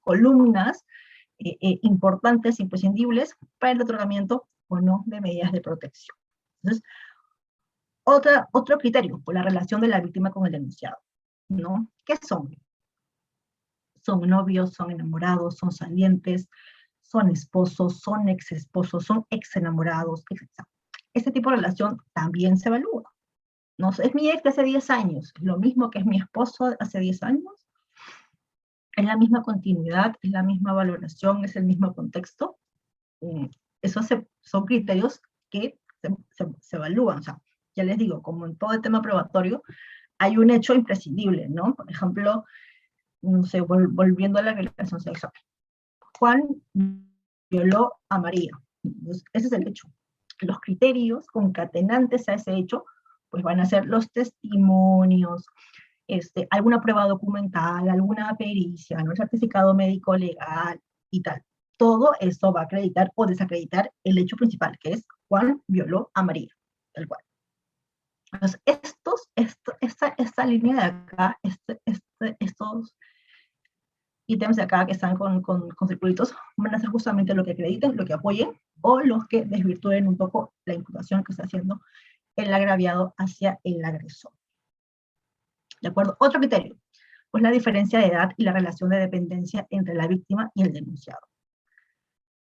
Speaker 1: columnas importantes, imprescindibles para el otorgamiento o no de medidas de protección. Entonces, otro criterio, por la relación de la víctima con el denunciado, ¿no? ¿Qué son? Son novios, son enamorados, son salientes, son esposos, son ex esposos, son ex enamorados, etc. Este tipo de relación también se evalúa. No sé, es mi ex de hace 10 años, lo mismo que es mi esposo de hace 10 años, es la misma continuidad, es la misma valoración, es el mismo contexto. Esos son criterios que se evalúan. O sea, ya les digo, como en todo el tema probatorio, hay un hecho imprescindible, ¿no? Por ejemplo, no sé, volviendo a la relación sexual. Juan violó a María. Entonces, ese es el hecho. Los criterios concatenantes a ese hecho, pues van a ser los testimonios, alguna prueba documental, alguna pericia, ¿no? El certificado médico legal y tal. Todo eso va a acreditar o desacreditar el hecho principal, que es Juan violó a María, tal cual. Entonces, esta línea de acá, estos ítems de acá que están con circulitos, van a ser justamente lo que acrediten, lo que apoyen, o los que desvirtúen un poco la imputación que está haciendo el agraviado hacia el agresor. ¿De acuerdo? Otro criterio, pues la diferencia de edad y la relación de dependencia entre la víctima y el denunciado.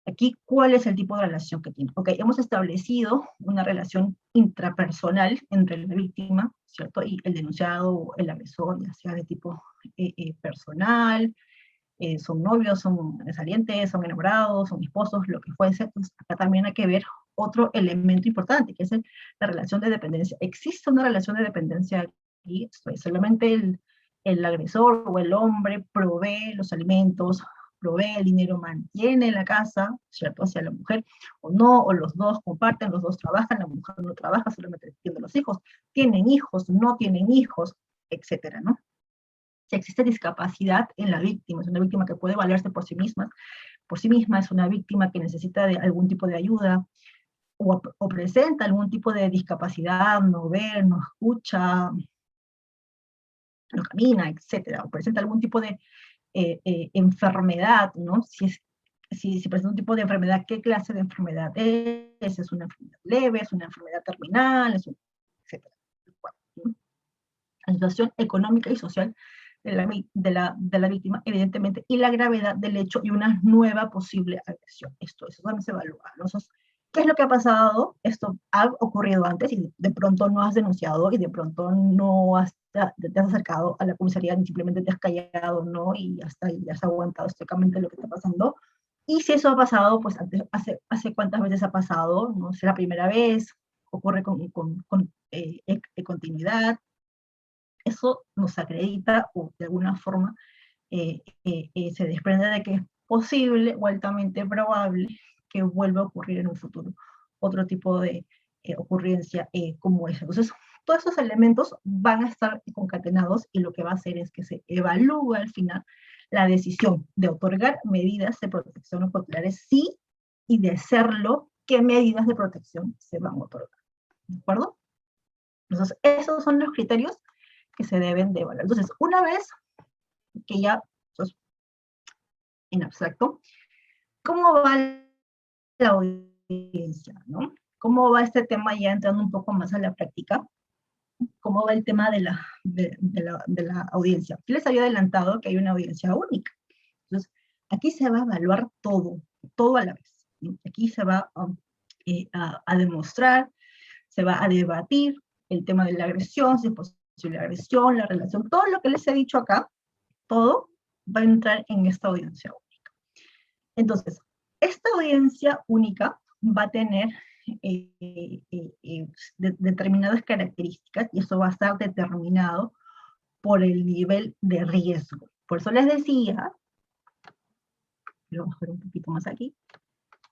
Speaker 1: Aquí, ¿cuál es el tipo de relación que tiene? Ok, hemos establecido una relación intrapersonal entre la víctima, ¿cierto? Y el denunciado o el agresor, ya sea de tipo personal, son novios, son salientes, son enamorados, son esposos, lo que fuese. Entonces, acá también hay que ver otro elemento importante, que es la relación de dependencia. ¿Existe una relación de dependencia aquí? Solamente el agresor o el hombre provee los alimentos, provee el dinero, mantiene la casa, ¿cierto?, hacia la mujer, o no, o los dos comparten, los dos trabajan, la mujer no trabaja, solamente tiene los hijos, tienen hijos, no tienen hijos, etcétera, ¿no? Si existe discapacidad en la víctima, es una víctima que puede valerse por sí misma, es una víctima que necesita de algún tipo de ayuda, o presenta algún tipo de discapacidad, no ve, no escucha, no camina, etcétera, o presenta algún tipo de enfermedad, ¿no? Si presenta un tipo de enfermedad, ¿qué clase de enfermedad es? ¿Es una enfermedad leve? ¿Es una enfermedad terminal? Etcétera. La situación económica y social de la víctima, evidentemente, y la gravedad del hecho y una nueva posible agresión. Eso también se evalúa, ¿no? ¿Qué es lo que ha pasado? Esto ha ocurrido antes y de pronto no has denunciado y de pronto no te has acercado a la comisaría ni simplemente te has callado, ¿no? Y hasta ahí has aguantado estoicamente lo que está pasando. Y si eso ha pasado, pues hace cuántas veces ha pasado, ¿no? ¿Es la primera vez? ¿Ocurre con continuidad? Eso nos acredita o de alguna forma se desprende de que es posible o altamente probable que vuelva a ocurrir en un futuro otro tipo de ocurrencia como esa. Entonces, todos esos elementos van a estar concatenados y lo que va a hacer es que se evalúa al final la decisión de otorgar medidas de protección cautelarias, sí, y de serlo, qué medidas de protección se van a otorgar. ¿De acuerdo? Entonces, esos son los criterios que se deben de evaluar. Entonces, una vez que ya, pues, en abstracto, ¿cómo va la audiencia, no? ¿Cómo va este tema ya entrando un poco más a la práctica? ¿Cómo va el tema de la audiencia? Aquí les había adelantado que hay una audiencia única. Entonces, aquí se va a evaluar todo a la vez. ¿No? Aquí se va a demostrar, se va a debatir el tema de la agresión, si es posible agresión, la relación, todo lo que les he dicho acá, todo va a entrar en esta audiencia única. Entonces, esta audiencia única va a tener determinadas características y eso va a estar determinado por el nivel de riesgo. Por eso les decía, voy a bajar un poquito más aquí,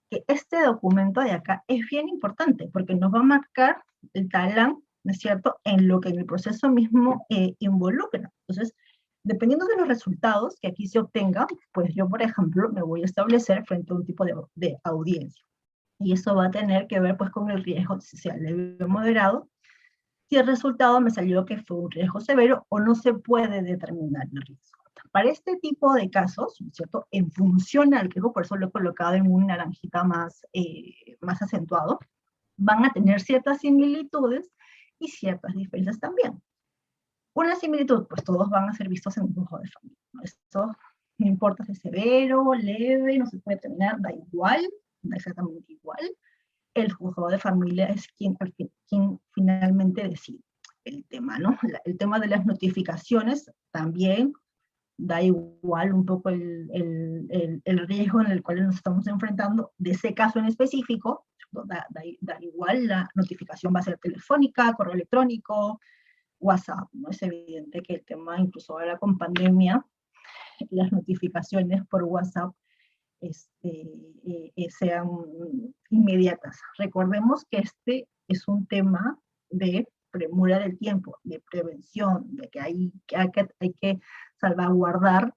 Speaker 1: que este documento de acá es bien importante porque nos va a marcar el talán ¿no es cierto?, en lo que en el proceso mismo involucra. Entonces, dependiendo de los resultados que aquí se obtengan, pues yo, por ejemplo, me voy a establecer frente a un tipo de audiencia. Y eso va a tener que ver pues con el riesgo, si sea leve o moderado, si el resultado me salió que fue un riesgo severo o no se puede determinar el riesgo. Para este tipo de casos, ¿cierto?, en función al riesgo, por eso lo he colocado en un naranjita más acentuado, van a tener ciertas similitudes y ciertas diferencias también. Una similitud, pues todos van a ser vistos en un flujo de familia, ¿no? Esto no importa si es severo, leve, no se puede determinar, da igual, da exactamente igual. El juzgado de familia es quien finalmente decide el tema, ¿no? El tema de las notificaciones también da igual un poco el riesgo en el cual nos estamos enfrentando de ese caso en específico, da igual, la notificación va a ser telefónica, correo electrónico, WhatsApp, ¿no? Es evidente que el tema, incluso ahora con pandemia, las notificaciones por WhatsApp sean inmediatas. Recordemos que este es un tema de premura del tiempo, de prevención, de que hay que salvaguardar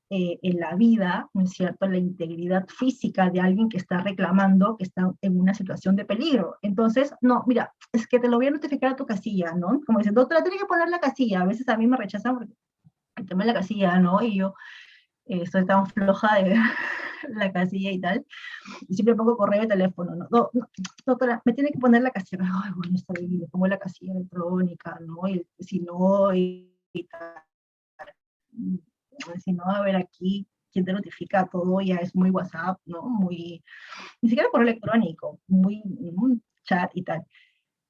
Speaker 1: en la vida, ¿no es cierto?, la integridad física de alguien que está reclamando, que está en una situación de peligro. Entonces, no, mira, es que te lo voy a notificar a tu casilla, ¿no? Como diciendo, doctora, tienes que poner la casilla. A veces a mí me rechazan porque el tema de la casilla, ¿no? Y yo estoy tan floja de ver la casilla y tal, y siempre pongo correo y teléfono, ¿no? No, no, doctora, me tiene que poner la casilla. Ay, bueno, está bien, le pongo la casilla electrónica, ¿no? Y si no, y tal. Si no, a ver aquí, quién te notifica todo, ya es muy WhatsApp, ¿no? Muy, ni siquiera correo electrónico, muy chat y tal.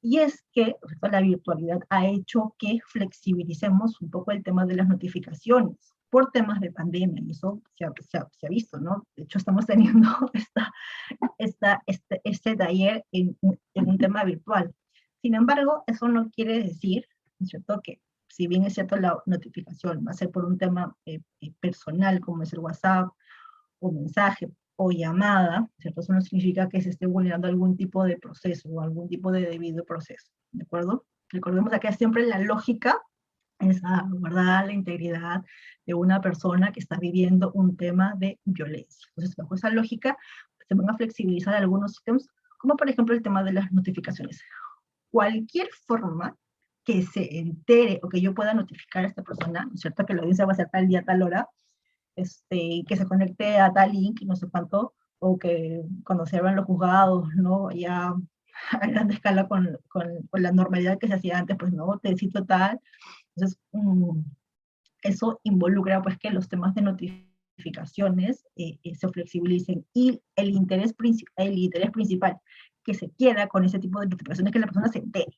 Speaker 1: Y es que la virtualidad ha hecho que flexibilicemos un poco el tema de las notificaciones por temas de pandemia, y eso se ha visto, ¿no? De hecho, estamos teniendo este taller en un tema virtual. Sin embargo, eso no quiere decir, ¿no es cierto?, que si bien es cierto la notificación va a ser por un tema personal, como es el WhatsApp, o mensaje, o llamada, ¿cierto? Eso no significa que se esté vulnerando algún tipo de proceso o algún tipo de debido proceso, ¿de acuerdo? Recordemos acá siempre la lógica es guardar la integridad de una persona que está viviendo un tema de violencia. Entonces, bajo esa lógica, se van a flexibilizar algunos ítems, como por ejemplo el tema de las notificaciones. Cualquier forma que se entere o que yo pueda notificar a esta persona, ¿no es cierto?, que la audiencia va a ser tal día, tal hora, que se conecte a tal link y no sé cuánto, o que cuando se abran los juzgados, ¿no?, ya a gran escala con la normalidad que se hacía antes, pues no, te cito tal. Entonces, eso involucra pues que los temas de notificaciones se flexibilicen, y el interés principal que se quiera con ese tipo de notificaciones es que la persona se entere.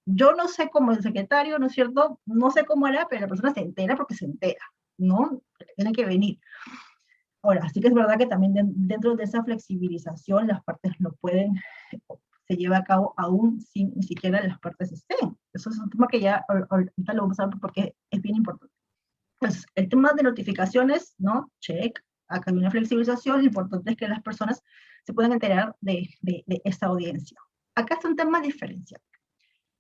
Speaker 1: Yo no sé cómo el secretario, ¿no es cierto?, no sé cómo hará, pero la persona se entera porque se entera, ¿no? Tiene que venir. Ahora, sí que es verdad que también dentro de esa flexibilización las partes no pueden, se lleva a cabo aún sin ni siquiera las partes estén. Eso es un tema que ya ahorita lo vamos a ver porque es bien importante. Entonces, el tema de notificaciones, ¿no? Check, acá hay una flexibilización, lo importante es que las personas se puedan enterar de esta audiencia. Acá está un tema diferencial.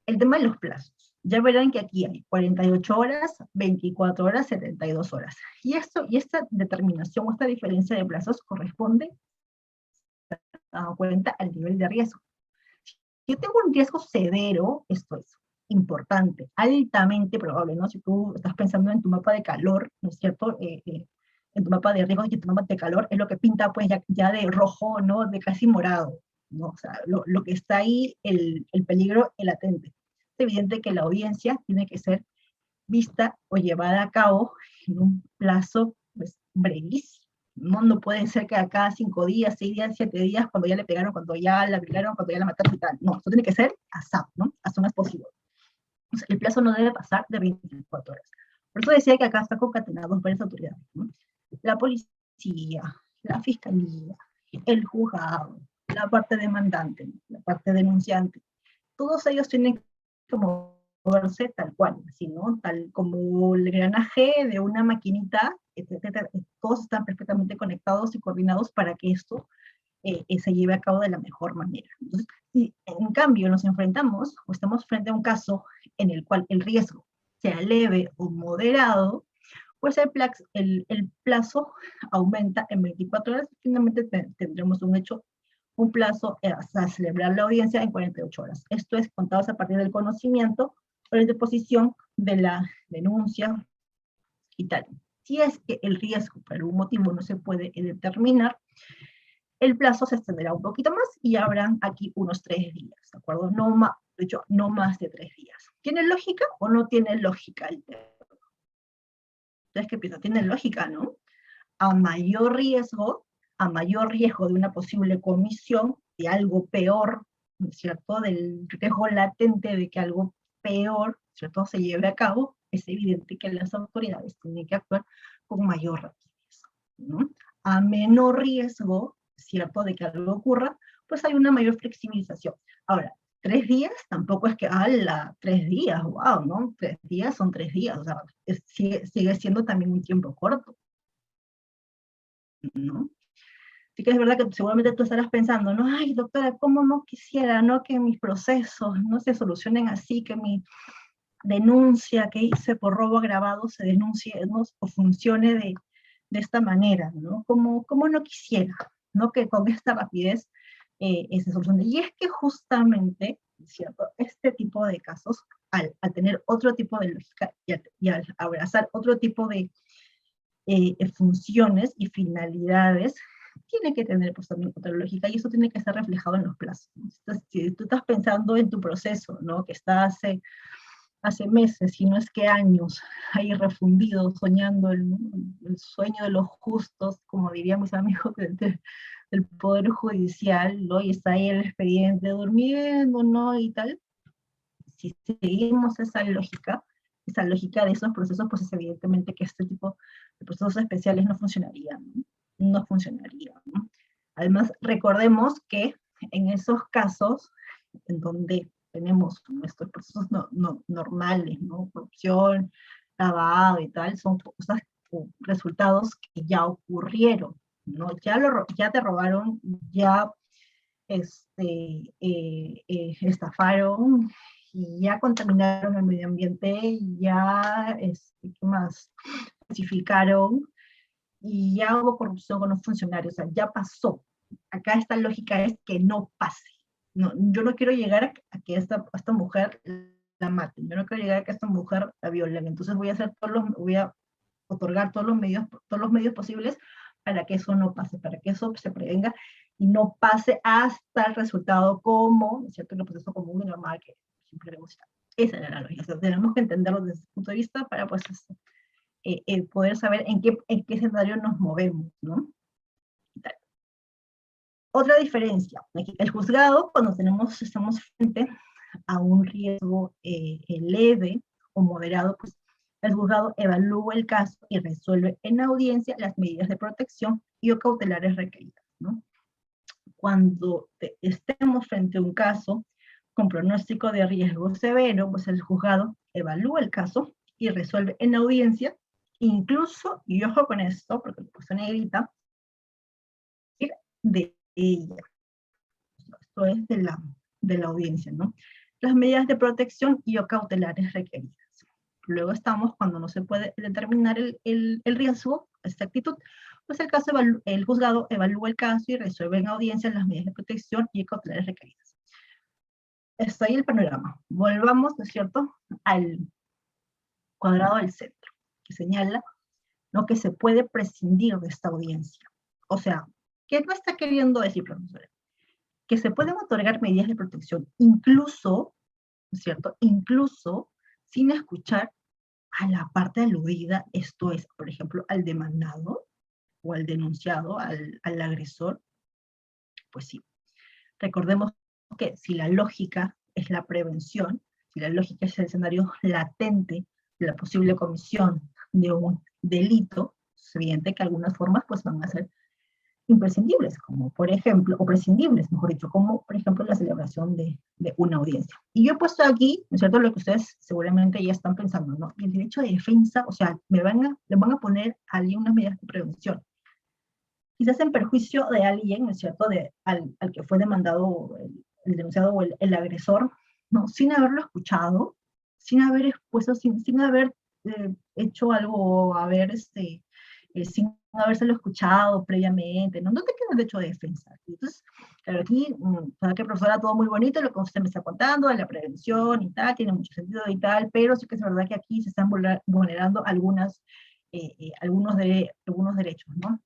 Speaker 1: El tema de los plazos. Ya verán que aquí hay 48 horas, 24 horas, 72 horas. Y esta determinación o esta diferencia de plazos corresponde, dado cuenta, al nivel de riesgo. Si yo tengo un riesgo severo, esto es importante, altamente probable, ¿no? Si tú estás pensando en tu mapa de calor, ¿no es cierto?, en tu mapa de riesgo y en tu mapa de calor, es lo que pinta pues ya de rojo, ¿no?, de casi morado, ¿no? O sea, lo que está ahí, el peligro, el latente. Es evidente que la audiencia tiene que ser vista o llevada a cabo en un plazo pues brevísimo. No puede ser que a cada 5 días, 6 días, 7 días, cuando ya le pegaron, cuando ya la violaron, cuando ya la mataron y tal. No, esto tiene que ser ASAP, ¿no? As soon as possible. O sea, el plazo no debe pasar de 24 horas. Por eso decía que acá está concatenados varias autoridades, ¿no? La policía, la fiscalía, el juzgado, la parte demandante, la parte denunciante. Todos ellos tienen que moverse tal cual, así, ¿no? Tal como el engranaje de una maquinita, etcétera. Todos están perfectamente conectados y coordinados para que esto se lleve a cabo de la mejor manera. Entonces, si en cambio nos enfrentamos o estamos frente a un caso en el cual el riesgo sea leve o moderado, pues el plazo aumenta en 24 horas y finalmente tendremos un plazo hasta celebrar la audiencia en 48 horas. Esto es contados a partir del conocimiento o la deposición de la denuncia y tal. Si es que el riesgo por algún motivo no se puede determinar, el plazo se extenderá un poquito más y habrán aquí unos 3 días, ¿de acuerdo? No más, de hecho, no más de 3 días. ¿Tiene lógica o no tiene lógica el tema? Entonces, ¿qué pienso? Tiene lógica, ¿no? A mayor riesgo de una posible comisión de algo peor, ¿no es cierto? Del riesgo latente de que algo peor, ¿cierto?, se lleve a cabo, es evidente que las autoridades tienen que actuar con mayor rapidez, ¿no? A menor riesgo, ¿cierto?, de que algo ocurra, pues hay una mayor flexibilización. Ahora, 3 días tampoco es que, ¡hala! 3 días, wow, ¿no? 3 días son 3 días, o sea, sigue siendo también un tiempo corto, ¿no? Sí que es verdad que seguramente tú estarás pensando, no, ay, doctora, ¿cómo no quisiera, no, que mis procesos no se solucionen así, que mi denuncia que hice por robo agravado se denuncie, ¿no?, o funcione de esta manera, ¿no? Como no quisiera, ¿no?, que con esta rapidez se solucione. Y es que justamente, ¿cierto?, este tipo de casos, al tener otro tipo de lógica y al abrazar otro tipo de funciones y finalidades, tiene que tener pues también otra lógica y eso tiene que estar reflejado en los plazos. Entonces, si tú estás pensando en tu proceso, ¿no?, que está hace meses, si no es que años, ahí refundido, soñando el sueño de los justos, como dirían mis amigos del Poder Judicial, ¿no?, y está ahí el expediente durmiendo, ¿no?, y tal. Si seguimos esa lógica de esos procesos, pues es evidentemente que este tipo de procesos especiales no funcionarían, ¿no? No funcionarían, ¿no? Además, recordemos que en esos casos en donde tenemos nuestros procesos normales, ¿no?, corrupción, lavado y tal, son cosas o resultados que ya ocurrieron, ¿no? Ya te robaron, ya estafaron, y ya contaminaron el medio ambiente, ya, ¿qué más? Falsificaron, y ya hubo corrupción con los funcionarios, o sea, ya pasó. Acá esta lógica es que no pase. No, yo no quiero llegar a que esta mujer la maten, yo no quiero llegar a que esta mujer la violen, entonces voy a otorgar todos los medios posibles para que eso no pase, para que eso se prevenga y no pase hasta el resultado como, ¿no es cierto?, el proceso común y normal que siempre le gusta. Esa era la lógica. O sea, tenemos que entenderlo desde ese punto de vista para pues, poder saber en qué escenario nos movemos, ¿no? Otra diferencia, aquí, el juzgado, cuando estamos frente a un riesgo leve o moderado, pues el juzgado evalúa el caso y resuelve en audiencia las medidas de protección y o cautelares requeridas, ¿no? Cuando estemos frente a un caso con pronóstico de riesgo severo, pues el juzgado evalúa el caso y resuelve en audiencia, incluso, y ojo con esto, porque lo puse negrita, de ella. Esto es de la audiencia, ¿no? Las medidas de protección y o cautelares requeridas. Luego estamos cuando no se puede determinar el riesgo, esta actitud, pues el juzgado evalúa el caso y resuelve en audiencia las medidas de protección y cautelares requeridas. Está ahí el panorama. Volvamos, ¿no es cierto?, al cuadrado del centro, que señala, ¿no?, que se puede prescindir de esta audiencia. O sea, ¿qué no está queriendo decir, profesora? Que se pueden otorgar medidas de protección, incluso, ¿no es cierto?, incluso sin escuchar a la parte aludida, esto es, por ejemplo, al demandado o al denunciado, al agresor. Pues sí, recordemos que si la lógica es la prevención, si la lógica es el escenario latente de la posible comisión de un delito, es evidente que algunas formas pues van a ser imprescindibles, como por ejemplo, o prescindibles, mejor dicho, como por ejemplo la celebración de una audiencia. Y yo he puesto aquí, ¿no es cierto?, lo que ustedes seguramente ya están pensando, ¿no? El derecho de defensa, o sea, le van a poner ahí unas medidas de prevención. quizás en perjuicio de alguien, ¿no es cierto?, al que fue demandado, el denunciado o el agresor, ¿no? Sin haberlo escuchado, sin haber expuesto, sin haber hecho algo, sin habérselo escuchado previamente, ¿no? No te queda derecho de defensa. Entonces, claro, aquí, sabes que profesora, todo muy bonito, lo que usted me está contando, de la prevención y tal, tiene mucho sentido y tal, pero sí que es verdad que aquí se están vulnerando algunos derechos, ¿no?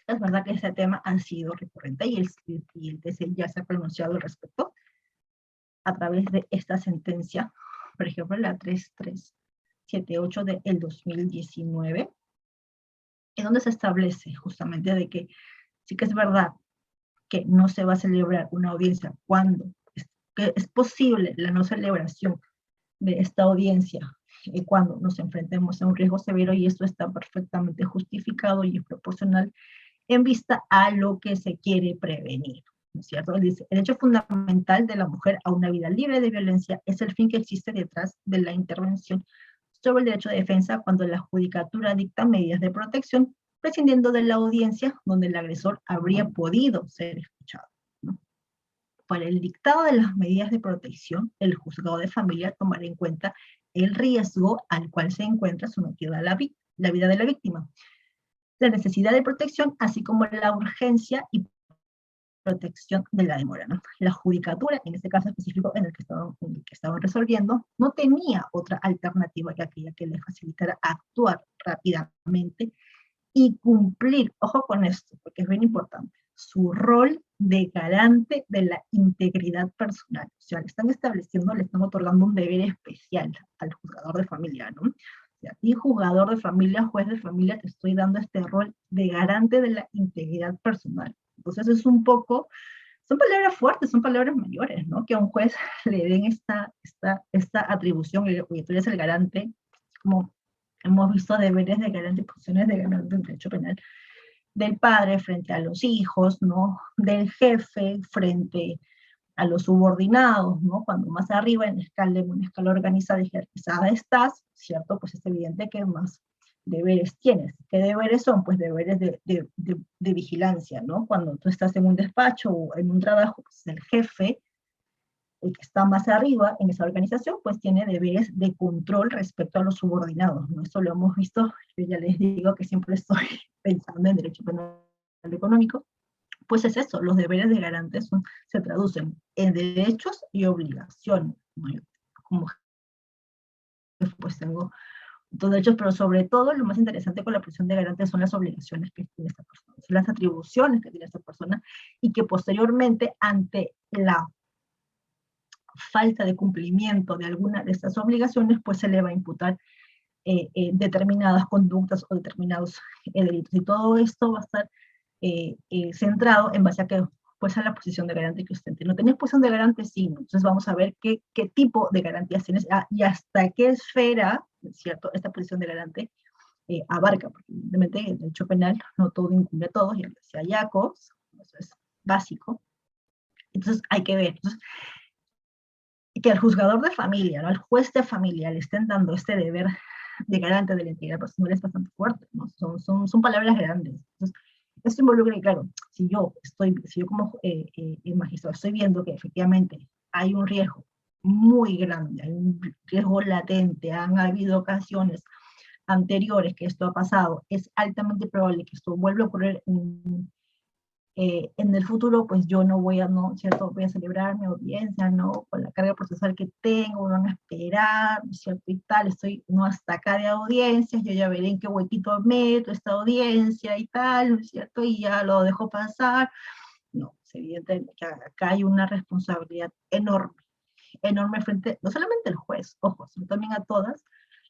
Speaker 1: Es verdad que ese tema ha sido recurrente y el TC ya se ha pronunciado al respecto a través de esta sentencia, por ejemplo, la 3378 del 2019, en donde se establece justamente de que sí que es verdad que no se va a celebrar una audiencia cuando que es posible la no celebración de esta audiencia cuando nos enfrentemos a un riesgo severo, y esto está perfectamente justificado y es proporcional en vista a lo que se quiere prevenir, ¿no es cierto? Él dice, el derecho fundamental de la mujer a una vida libre de violencia es el fin que existe detrás de la intervención sobre el derecho de defensa cuando la judicatura dicta medidas de protección prescindiendo de la audiencia donde el agresor habría podido ser escuchado, ¿no? Para el dictado de las medidas de protección, el juzgado de familia tomará en cuenta el riesgo al cual se encuentra sometida la vida de la víctima, la necesidad de protección, así como la urgencia y protección de la demora, ¿no? La judicatura, en este caso específico en el que estaban resolviendo, no tenía otra alternativa que aquella que le facilitara actuar rápidamente y cumplir, ojo con esto, porque es bien importante, su rol de garante de la integridad personal. O sea, le están estableciendo, le están otorgando un deber especial al juzgador de familia, ¿no? O sea, a ti, juzgador de familia, juez de familia, te estoy dando este rol de garante de la integridad personal. Entonces es un poco, son palabras fuertes, son palabras mayores, ¿no? Que a un juez le den esta atribución, oye, tú eres el garante, como hemos visto deberes de garante y posiciones de garante en derecho penal, del padre frente a los hijos, ¿no? Del jefe frente a los subordinados, ¿no? Cuando más arriba en una escala organizada y jerarquizada estás, ¿cierto? Pues es evidente que más deberes tienes. ¿Qué deberes son? Pues deberes de vigilancia, ¿no? Cuando tú estás en un despacho o en un trabajo, pues el jefe, el que está más arriba en esa organización, pues tiene deberes de control respecto a los subordinados, ¿no? Esto lo hemos visto, yo ya les digo que siempre estoy pensando en derecho penal económico, pues es eso, los deberes de garante se traducen en derechos y obligaciones, ¿no? Como pues tengo dos derechos, pero sobre todo lo más interesante con la prisión de garante son las obligaciones que tiene esta persona, son las atribuciones que tiene esta persona, y que posteriormente ante la falta de cumplimiento de alguna de estas obligaciones, pues se le va a imputar determinadas conductas o determinados delitos. Y todo esto va a estar centrado en base a que pues a la posición de garante que usted tiene. ¿No tenés posición de garante? Sí. Entonces vamos a ver qué tipo de garantías tienes y hasta qué esfera, ¿cierto?, esta posición de garante abarca, porque evidentemente el derecho penal no todo incumbe a todos, y decía Jacobs, eso es básico. Entonces hay que ver. Entonces, que al juzgador de familia, ¿no?, al juez de familia, le estén dando este deber de garante de la integridad personal es bastante fuerte, ¿no? Son palabras grandes. Entonces, esto involucra, y claro, si yo como magistrado estoy viendo que efectivamente hay un riesgo muy grande, hay un riesgo latente, han habido ocasiones anteriores que esto ha pasado, es altamente probable que esto vuelva a ocurrir en el futuro, pues yo no voy a, no, ¿cierto? Voy a celebrar mi audiencia, ¿no? Con la carga procesal que tengo, van a esperar, ¿cierto? Y tal, estoy, no, hasta acá de audiencias, yo ya veré en qué huequito meto esta audiencia y tal, ¿no es cierto? Y ya lo dejo pasar. No, es evidente que acá hay una responsabilidad enorme, enorme frente, no solamente al juez, ojo, sino también a todas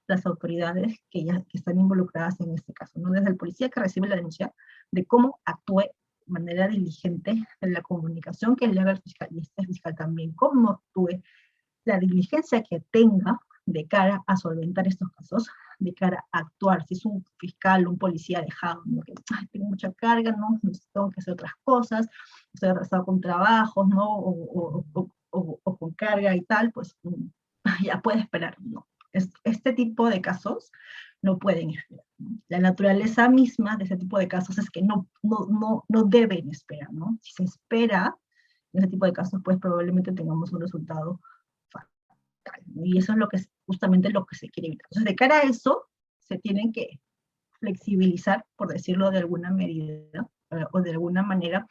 Speaker 1: las autoridades que están involucradas en este caso, ¿no? Desde el policía que recibe la denuncia, de cómo actúe de manera diligente en la comunicación que le haga el fiscal, y este fiscal también cómo actúe, la diligencia que tenga de cara a solventar estos casos, de cara a actuar, si es un fiscal o un policía dejado, ¿no? Que tengo mucha carga, ¿no? Tengo que hacer otras cosas, estoy atrasado con trabajos, ¿no? O con carga y tal, pues ya puede esperar, ¿no? Este tipo de casos no pueden esperar, ¿no? La naturaleza misma de ese tipo de casos es que no deben esperar, ¿no? Si se espera en ese tipo de casos, pues probablemente tengamos un resultado fatal, ¿no? Y eso es lo que es justamente lo que se quiere evitar. Entonces, de cara a eso, se tienen que flexibilizar, por decirlo de alguna medida, o de alguna manera,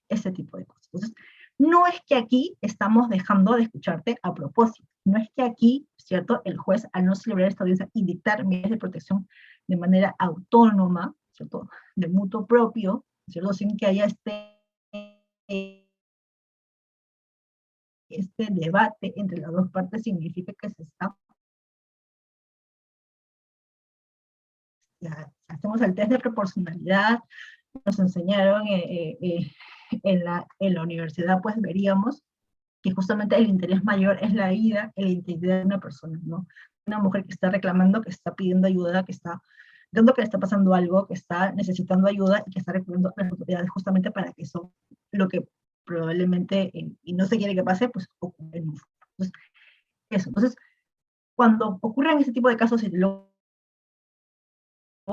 Speaker 1: ese tipo de cosas. Entonces, no es que aquí estamos dejando de escucharte a propósito, no es que aquí, ¿cierto?, el juez, al no celebrar esta audiencia y dictar medidas de protección de manera autónoma, ¿cierto?, de mutuo propio, ¿cierto?, sin que haya este debate entre las dos partes, significa que se está, ya, hacemos el test de proporcionalidad, nos enseñaron en la universidad, pues veríamos que justamente el interés mayor es la vida y la integridad de una persona, ¿no? Una mujer que está reclamando, que está pidiendo ayuda, que está viendo que le está pasando algo, que está necesitando ayuda y que está recurriendo a las autoridades justamente para que eso, lo que probablemente, y no se quiere que pase, pues ocurre en un futuro. Entonces, eso. Entonces, cuando ocurren ese tipo de casos y luego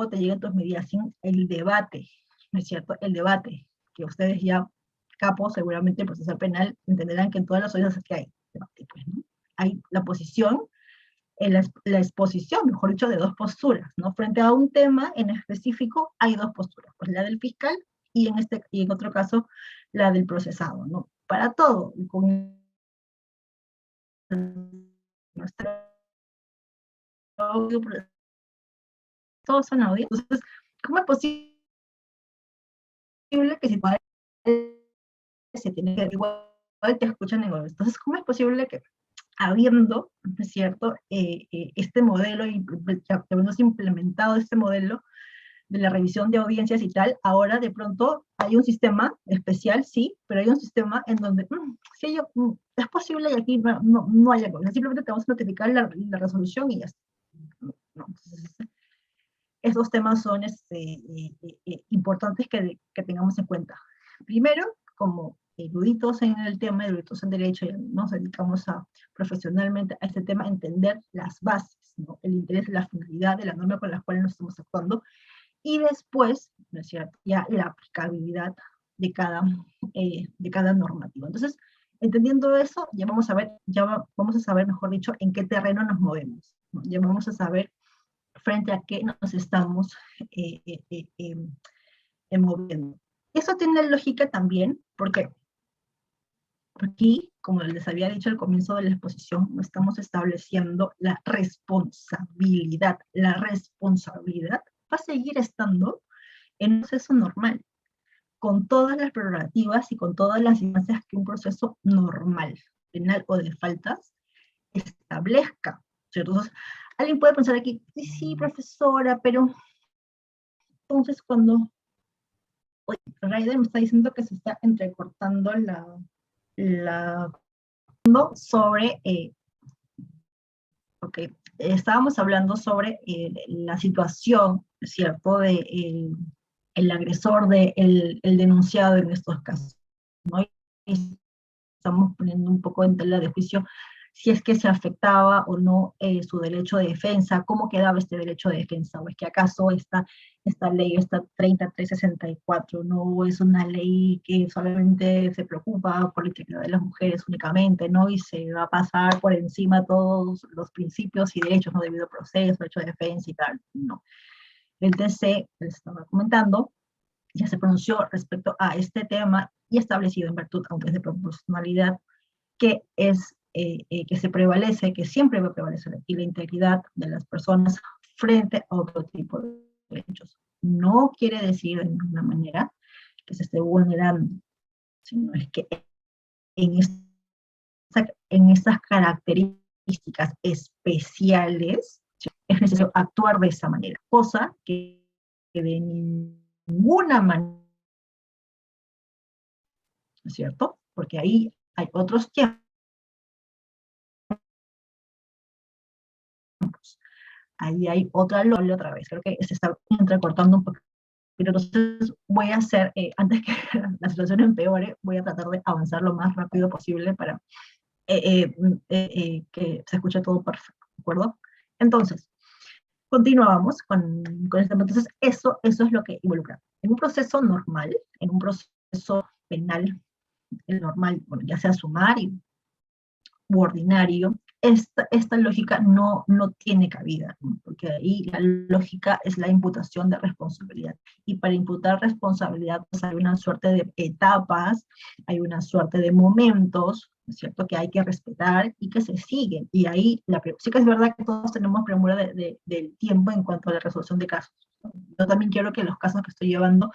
Speaker 1: te llegan tus medidas sin el debate, ¿no es cierto? El debate, que ustedes ya, capos, seguramente el proceso penal, entenderán que en todas las audiencias que hay debate, pues, ¿no? Hay la posición, la exposición, mejor dicho, de dos posturas, ¿no? Frente a un tema en específico hay dos posturas, pues la del fiscal y en otro caso la del procesado, ¿no? Para todo, con nuestro audio, todos son audio. Entonces, ¿cómo es posible que si se tiene que igual te escuchan en audio? Entonces, ¿cómo es posible que habiendo, ¿no es cierto?, este modelo y habiéndose implementado este modelo de la revisión de audiencias y tal, ahora de pronto hay un sistema especial, sí, pero hay un sistema en donde, sí, es posible y aquí no hay algo, simplemente te vamos a notificar la resolución y ya está. No, entonces, esos temas son importantes que tengamos en cuenta. Primero, como eruditos en el tema, eruditos en derecho, y nos dedicamos profesionalmente a este tema, entender las bases, ¿no?, el interés, la finalidad de la norma con la cual nos estamos actuando, y después, ¿no es cierto?, ya la aplicabilidad de cada normativa. Entonces, entendiendo eso, ya vamos a saber, mejor dicho, en qué terreno nos movemos, ¿no? Ya vamos a saber frente a qué nos estamos eh, eh, eh, moviendo. Eso tiene lógica también, porque aquí, como les había dicho al comienzo de la exposición, no estamos estableciendo la responsabilidad. La responsabilidad va a seguir estando en un proceso normal, con todas las prerrogativas y con todas las instancias que un proceso normal, penal o de faltas, establezca, ¿cierto? Entonces, alguien puede pensar aquí, sí, profesora, pero entonces cuando Raider me está diciendo que se está entrecortando la sobre, ok, estábamos hablando sobre la situación, ¿cierto?, de el agresor, el denunciado en estos casos, ¿no? Y estamos poniendo un poco en tela de juicio si es que se afectaba o no su derecho de defensa, cómo quedaba este derecho de defensa, o es que acaso esta ley, esta 3364, no es una ley que solamente se preocupa por la integridad de las mujeres únicamente, ¿no?, y se va a pasar por encima todos los principios y derechos, no, debido proceso, derecho de defensa y tal, no. El TC, les estaba comentando, ya se pronunció respecto a este tema y establecido en virtud, aunque es de proporcionalidad, que es que se prevalece, que siempre va a prevalecer aquí la integridad de las personas frente a otro tipo de derechos. No quiere decir de ninguna manera que se esté vulnerando, sino es que en estas características especiales es necesario actuar de esa manera, cosa que de ninguna manera, ¿no es cierto? Porque ahí hay otros tiempos, ahí hay otra lola otra vez, creo que se está entrecortando un poco. Pero entonces voy a hacer, antes que la situación empeore, voy a tratar de avanzar lo más rápido posible para que se escuche todo perfecto, ¿de acuerdo? Entonces, Continuábamos con este tema. Entonces, eso es lo que involucra. En un proceso normal, en un proceso penal, el normal, bueno, ya sea sumario u ordinario, esta lógica no tiene cabida, ¿no? Porque ahí la lógica es la imputación de responsabilidad. Y para imputar responsabilidad, pues hay una suerte de etapas, hay una suerte de momentos, ¿no es cierto?, que hay que respetar y que se siguen. Y ahí, sí que es verdad que todos tenemos premura del tiempo en cuanto a la resolución de casos. Yo también quiero que los casos que estoy llevando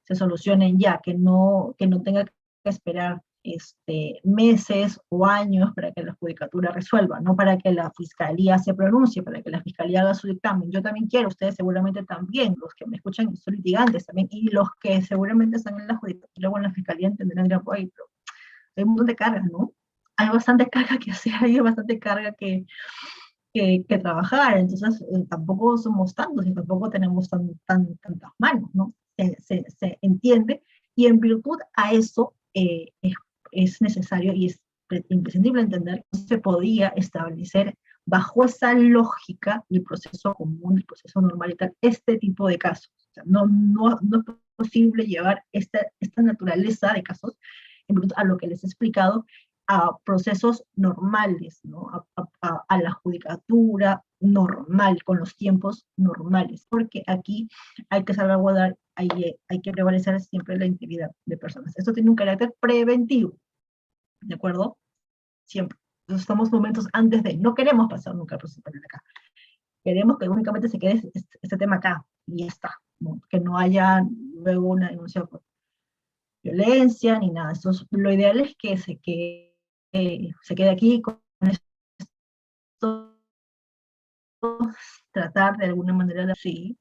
Speaker 1: se solucionen ya, que no tenga que esperar meses o años para que la judicatura resuelva, no para que la fiscalía se pronuncie, para que la fiscalía haga su dictamen. Yo también quiero, ustedes seguramente también, los que me escuchan son litigantes también, y los que seguramente están en la judicatura o en la fiscalía entenderán, dirán, oye, pero hay un montón de cargas, ¿no? Hay bastante carga que hacer, hay bastante carga que trabajar, entonces tampoco somos tantos y tampoco tenemos tantas manos, ¿no? Se entiende, y en virtud a eso es necesario y es imprescindible entender que se podía establecer bajo esa lógica el proceso común, el proceso normal y tal, este tipo de casos. O sea, no es posible llevar esta naturaleza de casos en virtud a lo que les he explicado, a procesos normales, ¿no? A la judicatura normal, con los tiempos normales, porque aquí hay que salvaguardar, hay que prevalecer siempre la integridad de personas. Esto tiene un carácter preventivo, ¿de acuerdo? Siempre. Entonces, estamos momentos antes de, no queremos pasar nunca el proceso penal acá. Queremos que únicamente se quede este tema acá, y ya está, ¿no? Que no haya luego una denuncia por violencia ni nada. Lo ideal es que se quede aquí con esto, tratar de alguna manera de sí,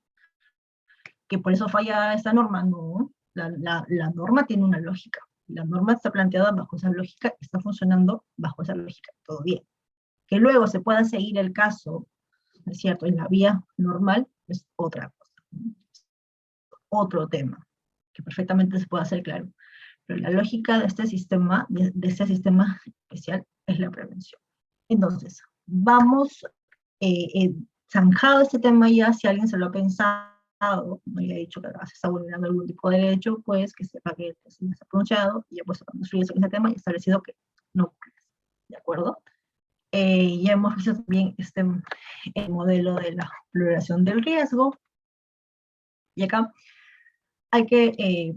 Speaker 1: que por eso falla esta norma, no. La norma tiene una lógica. La norma está planteada bajo esa lógica, está funcionando bajo esa lógica, todo bien. Que luego se pueda seguir el caso, ¿no es cierto?, en la vía normal, es otra cosa, ¿no? Otro tema, que perfectamente se puede hacer claro. Pero la lógica de este sistema, de este sistema especial, es la prevención. Entonces, vamos zanjado este tema ya, si alguien se lo ha pensado, no haya dicho que se está vulnerando algún tipo de derecho, pues que sepa que se ha pronunciado, y ya pues construir ese tema y establecido que no ocurre. ¿De acuerdo? Ya hemos visto también el modelo de la valoración del riesgo, y acá hay que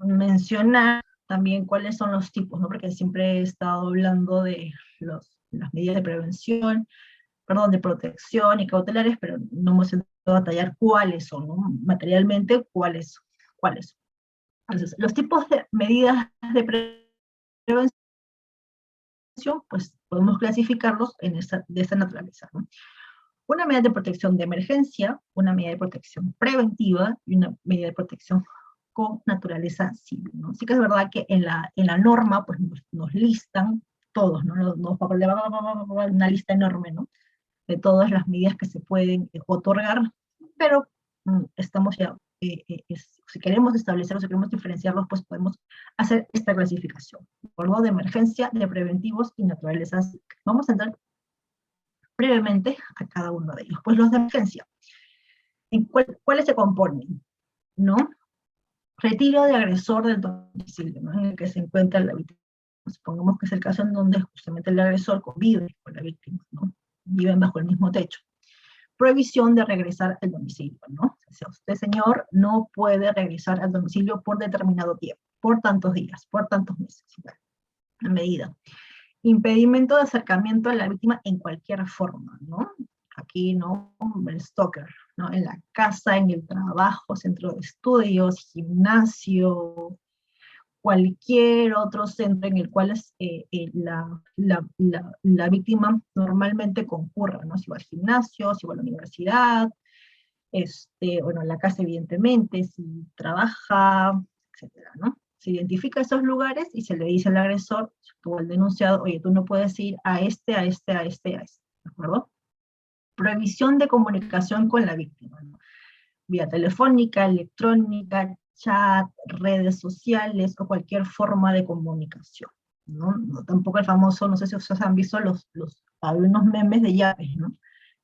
Speaker 1: mencionar también cuáles son los tipos, ¿no? Porque siempre he estado hablando de las medidas de prevención, perdón, de protección y cautelares, pero no hemos entrado a detallar cuáles son, ¿no? Materialmente, cuáles son. Entonces, los tipos de medidas de prevención, pues podemos clasificarlos de esta naturaleza, ¿no? Una medida de protección de emergencia, una medida de protección preventiva y una medida de protección con naturaleza civil, ¿no? Sí que es verdad que en la norma pues nos listan todos, ¿no? Nos una lista enorme, ¿no?, de todas las medidas que se pueden otorgar, pero estamos ya, si queremos establecerlos, si queremos diferenciarlos, pues podemos hacer esta clasificación, ¿de acuerdo? De emergencia, de preventivos y naturaleza civil. Vamos a entrar brevemente a cada uno de ellos. Pues los de emergencia, ¿cuáles se componen? ¿No? Retiro de agresor del domicilio, ¿no?, en el que se encuentra la víctima. Supongamos que es el caso en donde justamente el agresor convive con la víctima, ¿no? Viven bajo el mismo techo. Prohibición de regresar al domicilio, ¿no? O sea, usted, señor, no puede regresar al domicilio por determinado tiempo, por tantos días, por tantos meses, la medida. Impedimento de acercamiento a la víctima en cualquier forma, ¿no? Aquí, ¿no?, el stalker, ¿no? En la casa, en el trabajo, centro de estudios, gimnasio, cualquier otro centro en el cual la víctima normalmente concurra, ¿no? Si va al gimnasio, si va a la universidad, bueno, en la casa evidentemente, si trabaja, etcétera, ¿no? Se identifica esos lugares y se le dice al agresor o al denunciado, oye, tú no puedes ir a este, ¿de acuerdo? Prohibición de comunicación con la víctima, ¿no? Vía telefónica, electrónica, chat, redes sociales o cualquier forma de comunicación, ¿no? Tampoco el famoso, no sé si ustedes han visto hay unos memes de llaves, ¿no?,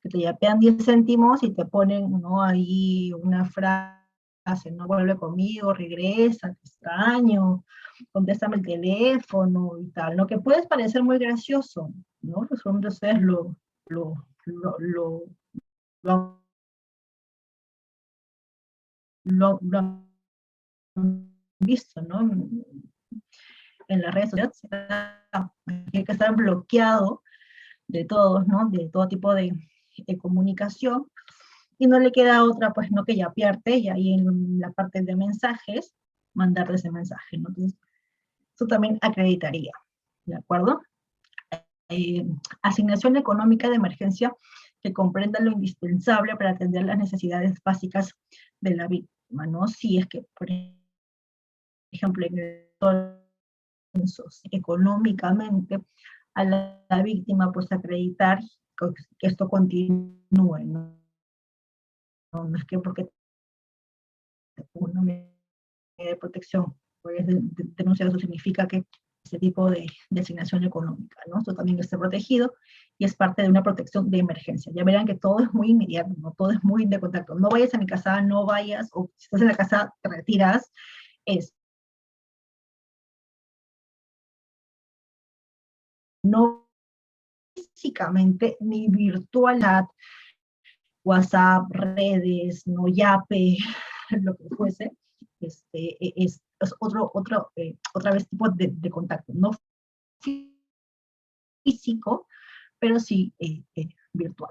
Speaker 1: que te yapean 10 céntimos y te ponen, ¿no? Ahí una frase, no vuelve conmigo, regresa, te extraño, contéstame el teléfono y tal, ¿no? Que puede parecer muy gracioso, ¿no? Pues ustedes lo, lo, lo han visto, ¿no? En las redes sociales, hay que estar bloqueado de todos, ¿no? De todo tipo de comunicación, y no le queda otra, pues, no que yapearte, y ahí en la parte de mensajes, mandarte ese mensaje, ¿no? Entonces, eso también acreditaría, ¿de acuerdo? Eh, Asignación económica de emergencia que comprenda lo indispensable para atender las necesidades básicas de la víctima, ¿no? Si es que, por ejemplo, en el económicamente a la víctima, pues acreditar que esto continúe, ¿no? No es que porque una medida de protección pues, denunciar eso significa que ese tipo de asignación económica, ¿no? Esto también está protegido y es parte de una protección de emergencia. Ya verán que todo es muy inmediato, ¿no? Todo es muy de contacto. No vayas a mi casa, no vayas, o si estás en la casa, te retiras. Es, no físicamente ni virtual, WhatsApp, redes, no Yape, lo que fuese, es otra vez tipo de contacto, no físico, pero sí virtual.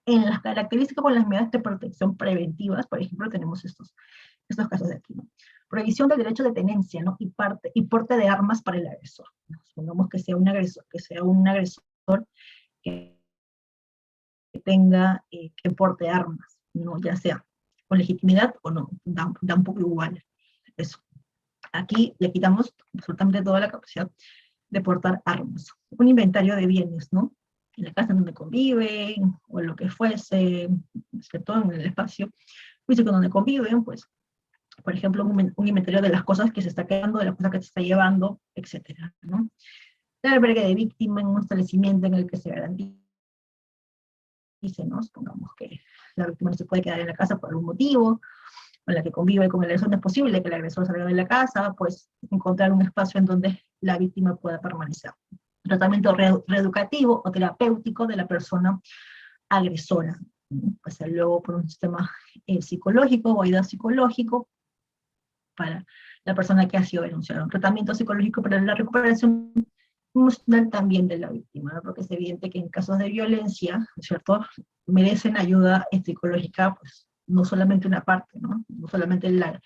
Speaker 1: En las características con las medidas de protección preventivas, por ejemplo, tenemos estos casos de aquí, ¿no? Prohibición del derecho de tenencia, ¿no? Y porte de armas para el agresor, ¿no? Supongamos que sea un agresor que tenga, que porte armas, ¿no? Ya sea con legitimidad o no, da un poco igual eso. Aquí le quitamos absolutamente toda la capacidad de portar armas. Un inventario de bienes, ¿no? En la casa en donde conviven, o en lo que fuese, sobre todo en el espacio físico donde conviven, pues, por ejemplo, un inventario de las cosas que se está quedando, de las cosas que se está llevando, etcétera, ¿no? El albergue de víctima en un establecimiento en el que se garantice, ¿no? Supongamos que la víctima no se puede quedar en la casa por algún motivo, con la que convive con el agresor, no es posible que el agresor salga de la casa, pues encontrar un espacio en donde la víctima pueda permanecer. Tratamiento reeducativo o terapéutico de la persona agresora, pues luego por un sistema psicológico o ayuda psicológico para la persona que ha sido denunciada. Un tratamiento psicológico para la recuperación emocional también de la víctima, ¿no? Porque es evidente que en casos de violencia, ¿cierto?, merecen ayuda psicológica, pues no solamente una parte, ¿no? No solamente la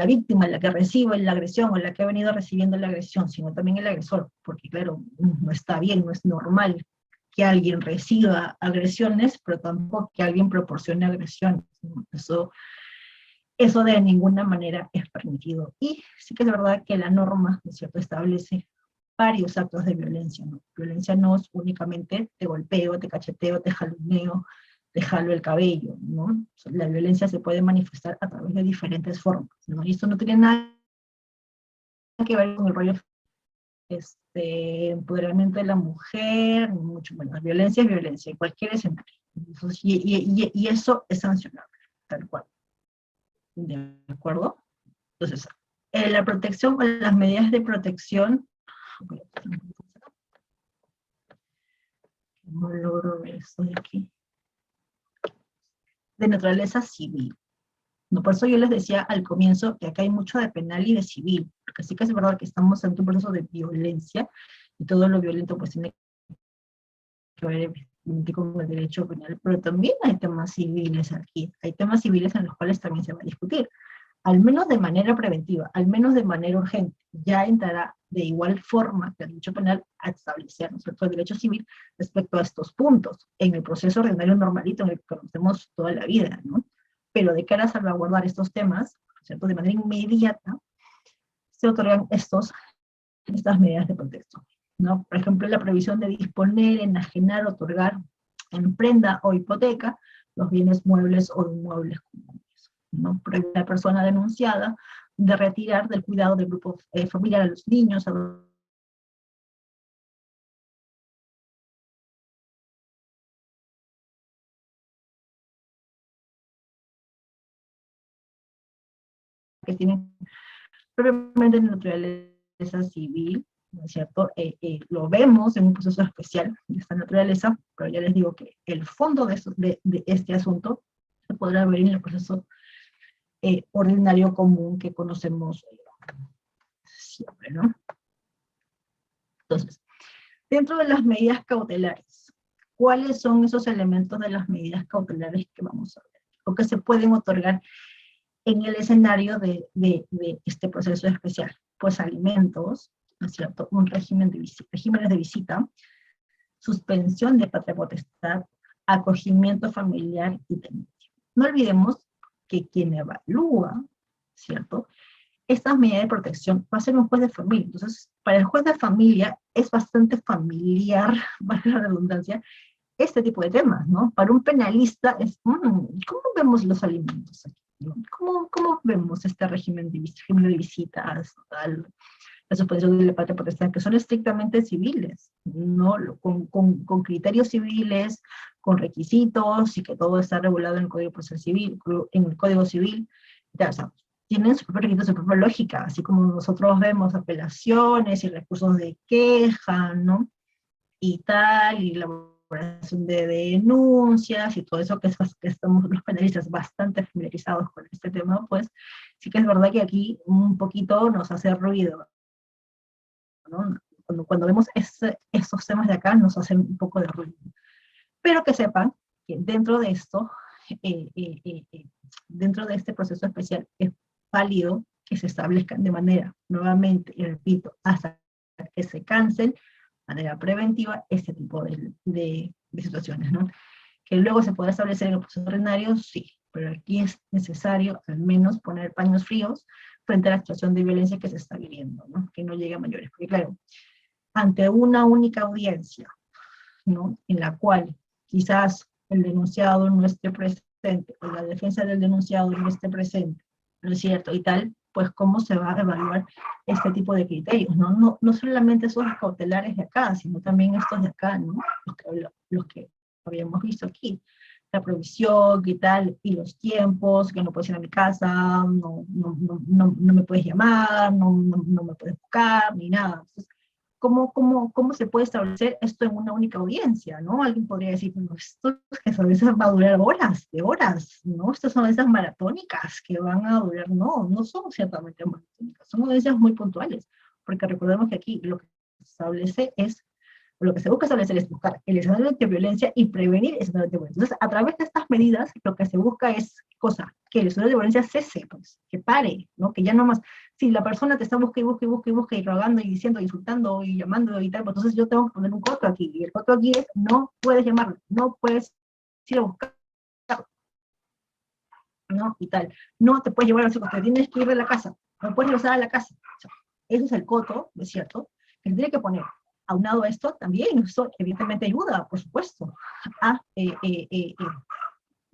Speaker 1: víctima, la que recibe la agresión o la que ha venido recibiendo la agresión, sino también el agresor, porque claro, no está bien, no es normal que alguien reciba agresiones, pero tampoco que alguien proporcione agresiones, ¿no? Eso de ninguna manera es permitido. Y sí que es verdad que la norma, ¿no es cierto?, establece varios actos de violencia, ¿no? Violencia no es únicamente te golpeo, te cacheteo, te jaloneo, te jalo el cabello, ¿no? La violencia se puede manifestar a través de diferentes formas, ¿no? Y esto no tiene nada que ver con el rollo empoderamiento de la mujer, mucho menos. Violencia es violencia, en cualquier escenario. Entonces, y eso es sancionable, tal cual. ¿De acuerdo? Entonces, la protección o las medidas de protección, no logro ver esto de aquí, de naturaleza civil. No, por eso yo les decía al comienzo que acá hay mucho de penal y de civil, porque sí que es verdad que estamos en un proceso de violencia, y todo lo violento pues tiene que ver con el derecho penal, pero también hay temas civiles aquí, hay temas civiles en los cuales también se va a discutir, al menos de manera preventiva, al menos de manera urgente. Ya entrará de igual forma que el derecho penal a establecer, ¿no es cierto?, el derecho civil respecto a estos puntos, en el proceso ordinario normalito en el que conocemos toda la vida, ¿no? Pero de cara a salvaguardar estos temas, ¿cierto?, de manera inmediata, se otorgan estas medidas de protección, ¿no? Por ejemplo, la previsión de disponer, enajenar, otorgar en prenda o hipoteca los bienes muebles o inmuebles comunes, ¿no? Prohíbe a la persona denunciada de retirar del cuidado del grupo familiar a los niños, a que tienen propiamente naturaleza civil, ¿no es cierto? Lo vemos en un proceso especial de esta naturaleza, pero ya les digo que el fondo de este asunto se podrá ver en el proceso ordinario común que conocemos siempre, ¿no? Entonces, dentro de las medidas cautelares, ¿cuáles son esos elementos de las medidas cautelares que vamos a ver? O que se pueden otorgar en el escenario de este proceso especial. Pues alimentos, ¿no es cierto? Un régimen de regímenes de visita, suspensión de patria potestad, acogimiento familiar y tenencia. No olvidemos que quien evalúa, ¿cierto? Estas medidas de protección va a ser un juez de familia. Entonces, para el juez de familia es bastante familiar, valga la redundancia, este tipo de temas, ¿no? Para un penalista es, ¿cómo vemos los alimentos aquí? ¿No? ¿Cómo vemos este régimen de visitas, la suspensión de la patria potestad, que son estrictamente civiles, ¿no? Con criterios civiles, con requisitos, y que todo está regulado en el Código Procesal Civil, en el Código Civil, ya, o sea, tienen su propio requisito, su propia lógica, así como nosotros vemos apelaciones y recursos de queja, ¿no? Y tal, y la elaboración de denuncias y todo eso que estamos los penalistas bastante familiarizados con este tema, pues sí que es verdad que aquí un poquito nos hace ruido, ¿no? Cuando vemos esos temas de acá nos hacen un poco de ruido. Pero que sepan que dentro de esto, dentro de este proceso especial, es válido que se establezcan de manera, nuevamente, y repito, hasta que se cancelen, de manera preventiva, este tipo de situaciones, ¿no? Que luego se pueda establecer en el proceso ordinario, sí, pero aquí es necesario al menos poner paños fríos frente a la situación de violencia que se está viviendo, ¿no? Que no llegue a mayores, porque claro, ante una única audiencia, ¿no? En la cual quizás el denunciado no esté presente, o la defensa del denunciado no esté presente, ¿no es cierto? Y tal, pues cómo se va a evaluar este tipo de criterios, ¿no? No solamente esos cautelares de acá, sino también estos de acá, ¿no? Los que habíamos visto aquí, la provisión y tal, y los tiempos, que no puedes ir a mi casa, no me puedes llamar, no me puedes buscar, ni nada. Entonces, ¿cómo se puede establecer esto en una única audiencia, ¿no? Alguien podría decir, bueno, esto que a veces va a durar horas, de horas, ¿no? Estas son esas maratónicas que van a durar, no son ciertamente maratónicas, son audiencias muy puntuales, porque recordemos que aquí lo que se establece es, lo que se busca establecer es buscar el escenario de violencia y prevenir el escenario de violencia. Entonces, a través de estas medidas, lo que se busca es, que el escenario de violencia cese, pues, que pare, ¿no? Que ya no más, si la persona te está busca y rogando y diciendo, insultando y llamando y tal, pues entonces yo tengo que poner un coto aquí, y el coto aquí es, no puedes llamarlo, no puedes ir a buscar, ¿no? Y tal, no te puedes llevar al psicólogo, tienes que ir de la casa, no puedes regresar a la casa. O sea, eso es el coto, ¿no es cierto? Que se tiene que poner. Aunado a esto, también esto evidentemente ayuda, por supuesto, a,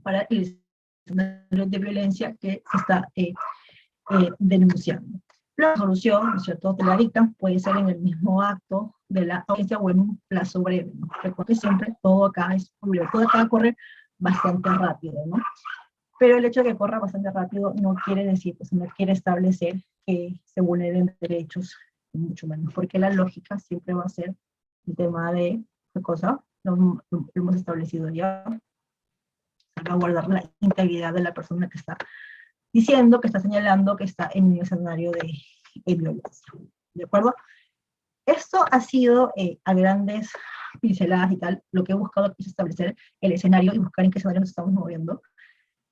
Speaker 1: para el escenario de violencia que se está denunciando. La resolución, ¿no es cierto?, te la dictan, puede ser en el mismo acto de la audiencia o en un plazo breve, ¿no? Recuerden siempre, todo acá es público, todo acá corre bastante rápido, ¿no? Pero el hecho de que corra bastante rápido no quiere decir, pues no quiere establecer que se vulneren derechos, mucho menos, porque la lógica siempre va a ser el tema de, ¿qué cosa? Lo hemos establecido ya, salvaguardar la integridad de la persona que está diciendo, que está señalando que está en un escenario de violencia. ¿De acuerdo? Esto ha sido a grandes pinceladas y tal, lo que he buscado es establecer el escenario y buscar en qué escenario nos estamos moviendo,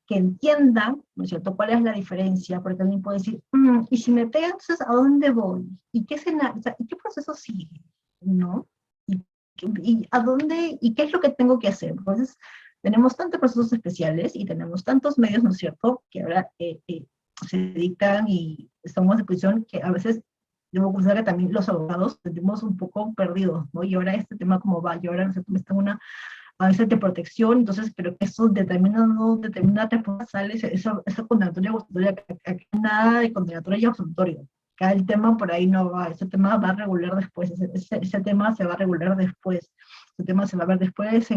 Speaker 1: que entiendan, ¿no es cierto?, cuál es la diferencia, porque alguien puede decir, y si me pega, entonces, ¿a dónde voy? ¿Y qué escenario, o sea, ¿y qué proceso sigue? ¿No? ¿Y a dónde, y qué es lo que tengo que hacer? Entonces, tenemos tantos procesos especiales y tenemos tantos medios, ¿no es cierto?, que ahora se dictan y estamos en posición que a veces, debo confesar que también los abogados sentimos un poco perdidos, ¿no? Y ahora este tema cómo va, y ahora no sé, está una a veces de protección, entonces, pero que eso determinada temporada sale esa condenatoria absolutoria, nada de condenatoria y absolutorio. Acá el tema por ahí no va, ese tema va a regular después, ese tema se va a regular después, ese tema se va a ver después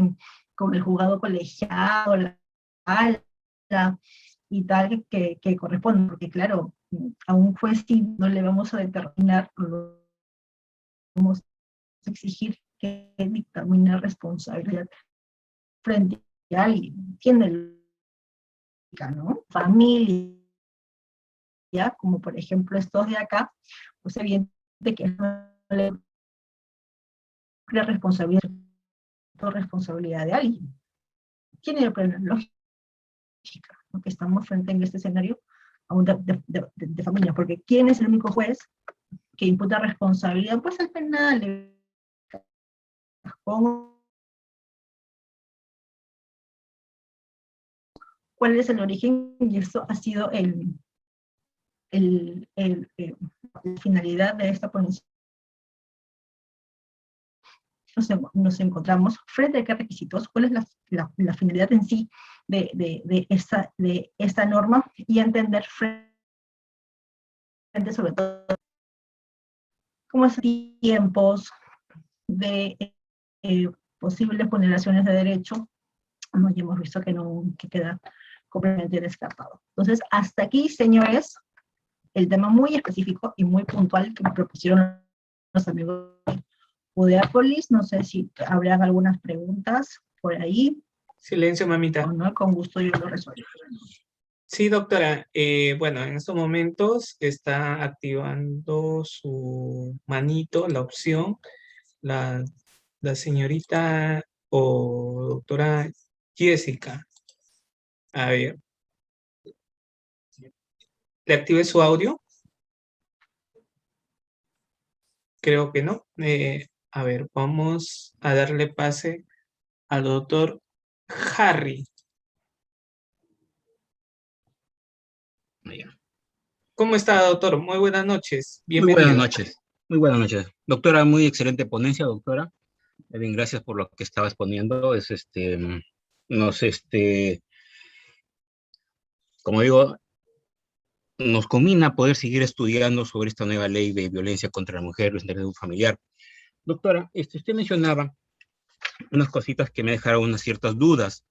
Speaker 1: con el juzgado colegiado, la y tal que corresponde, porque claro, a un juez sí no le vamos a determinar, no vamos a exigir que dictamine responsabilidad frente a alguien, tiene lógica, ¿no? Familia, como por ejemplo estos de acá, pues evidente que no le crea responsabilidad de alguien. Tiene el problema lógica, ¿no? Que estamos frente en este escenario a un de familia, porque ¿quién es el único juez que imputa responsabilidad? Pues el penal, con cuál es el origen, y eso ha sido la finalidad de esta ponencia. Nos encontramos frente a qué requisitos, cuál es la finalidad en sí de esta norma, y entender frente sobre todo cómo es tiempos de posibles vulneraciones de derecho, ya hemos visto que queda completamente descartado. Entonces, hasta aquí, señores, el tema muy específico y muy puntual que me propusieron los amigos de Udeápolis. No sé si habrían algunas preguntas por ahí.
Speaker 2: Silencio, mamita.
Speaker 1: O no, con gusto yo lo resuelvo.
Speaker 2: Sí, doctora. Bueno, en estos momentos está activando su manito, la opción, la señorita o doctora Jessica. A ver, ¿le active su audio? Creo que no. A ver, vamos a darle pase al doctor Harry. ¿Cómo está, doctor? Muy buenas noches.
Speaker 3: Muy buenas
Speaker 2: Bienvenido.
Speaker 3: noches. Muy buenas noches. Doctora, muy excelente ponencia, doctora. Bien, gracias por lo que estaba exponiendo. Nos, como digo, nos combina poder seguir estudiando sobre esta nueva ley de violencia contra la mujer, los intereses familiar. Doctora, usted mencionaba unas cositas que me dejaron unas ciertas dudas.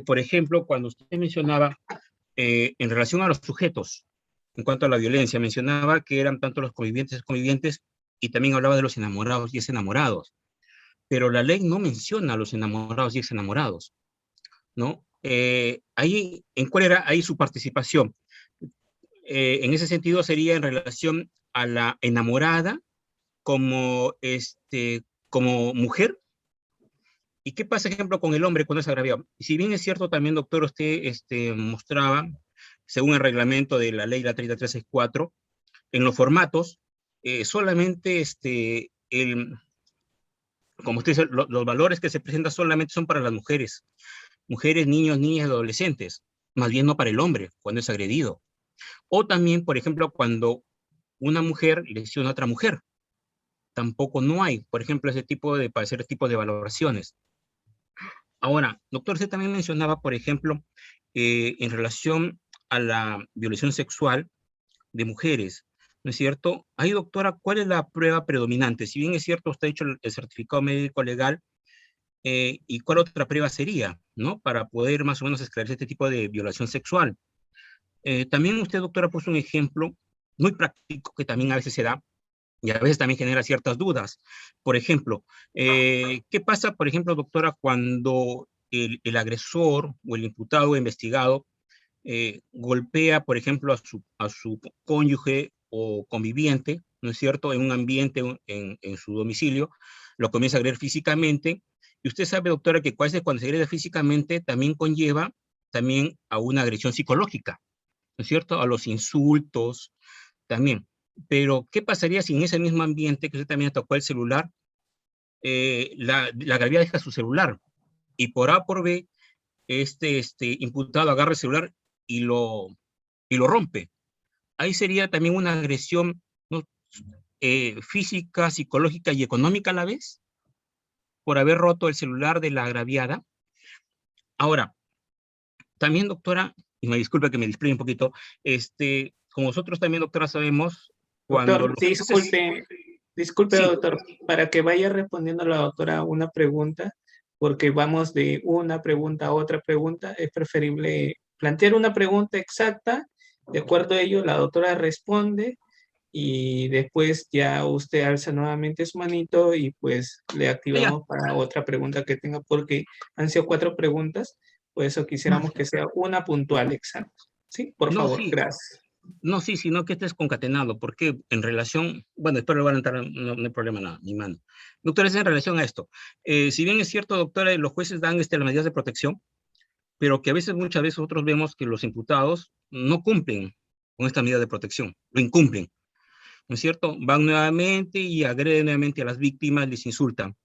Speaker 3: Por ejemplo, cuando usted mencionaba en relación a los sujetos, en cuanto a la violencia, mencionaba que eran tanto los convivientes, y también hablaba de los enamorados y enamorados. Pero la ley no menciona a los enamorados y enamorados, ¿no? Ahí, ¿en cuál era ahí su participación? En ese sentido sería en relación a la enamorada como, como mujer. ¿Y qué pasa, ejemplo, con el hombre cuando es agraviado? Y si bien es cierto también, doctor, usted mostraba, según el reglamento de la ley, la 3364, en los formatos, solamente como usted dice, los valores que se presentan solamente son para las mujeres, niños, niñas, adolescentes, más bien no para el hombre, cuando es agredido. O también, por ejemplo, cuando una mujer lesiona a otra mujer, tampoco no hay, por ejemplo, para ese tipo de valoraciones. Ahora, doctor, usted también mencionaba, por ejemplo, en relación a la violación sexual de mujeres, ¿no es cierto? Ahí, doctora, ¿cuál es la prueba predominante? Si bien es cierto, usted ha hecho el certificado médico legal, ¿y cuál otra prueba sería, ¿no? Para poder más o menos esclarecer este tipo de violación sexual. También usted, doctora, puso un ejemplo muy práctico que también a veces se da y a veces también genera ciertas dudas. Por ejemplo, ¿qué pasa, por ejemplo, doctora, cuando el agresor o el imputado o investigado golpea, por ejemplo, a su cónyuge o conviviente, ¿no es cierto?, en un ambiente, en su domicilio, lo comienza a agredir físicamente, y usted sabe, doctora, que cuando se agrede físicamente también conlleva también a una agresión psicológica, ¿no es cierto?, a los insultos también. Pero, ¿qué pasaría si en ese mismo ambiente que usted también tocó el celular, la agravida deja su celular y por A por B, imputado agarra el celular y lo, y lo rompe? Ahí sería también una agresión, ¿no?, física, psicológica y económica a la vez, por haber roto el celular de la agraviada. Ahora, también, doctora, y me disculpa que me display un poquito, como nosotros también, doctora, sabemos, cuando
Speaker 2: Doctor,
Speaker 3: los jueces...
Speaker 2: disculpe,
Speaker 3: Sí,
Speaker 2: doctor, para que vaya respondiendo la doctora una pregunta, porque vamos de una pregunta a otra pregunta, es preferible plantear una pregunta exacta, de acuerdo a ello, la doctora responde y después ya usted alza nuevamente su manito y pues le
Speaker 3: Ya,
Speaker 2: activamos para otra pregunta que tenga, porque han sido 4 preguntas, por eso quisiéramos que sea una puntual, exacta. Sí, por
Speaker 3: no,
Speaker 2: favor,
Speaker 3: sí,
Speaker 2: gracias.
Speaker 3: no, sí, sino que estés concatenado, porque en relación, bueno, espero van a entrar, no, no hay problema nada, mi mano. Doctora, es en relación a esto. Si bien es cierto, doctora, los jueces dan las medidas de protección, pero que a veces, muchas veces nosotros vemos que los imputados no cumplen con esta medida de protección, lo incumplen, ¿no es cierto? Van nuevamente y agreden nuevamente a las víctimas, les insultan.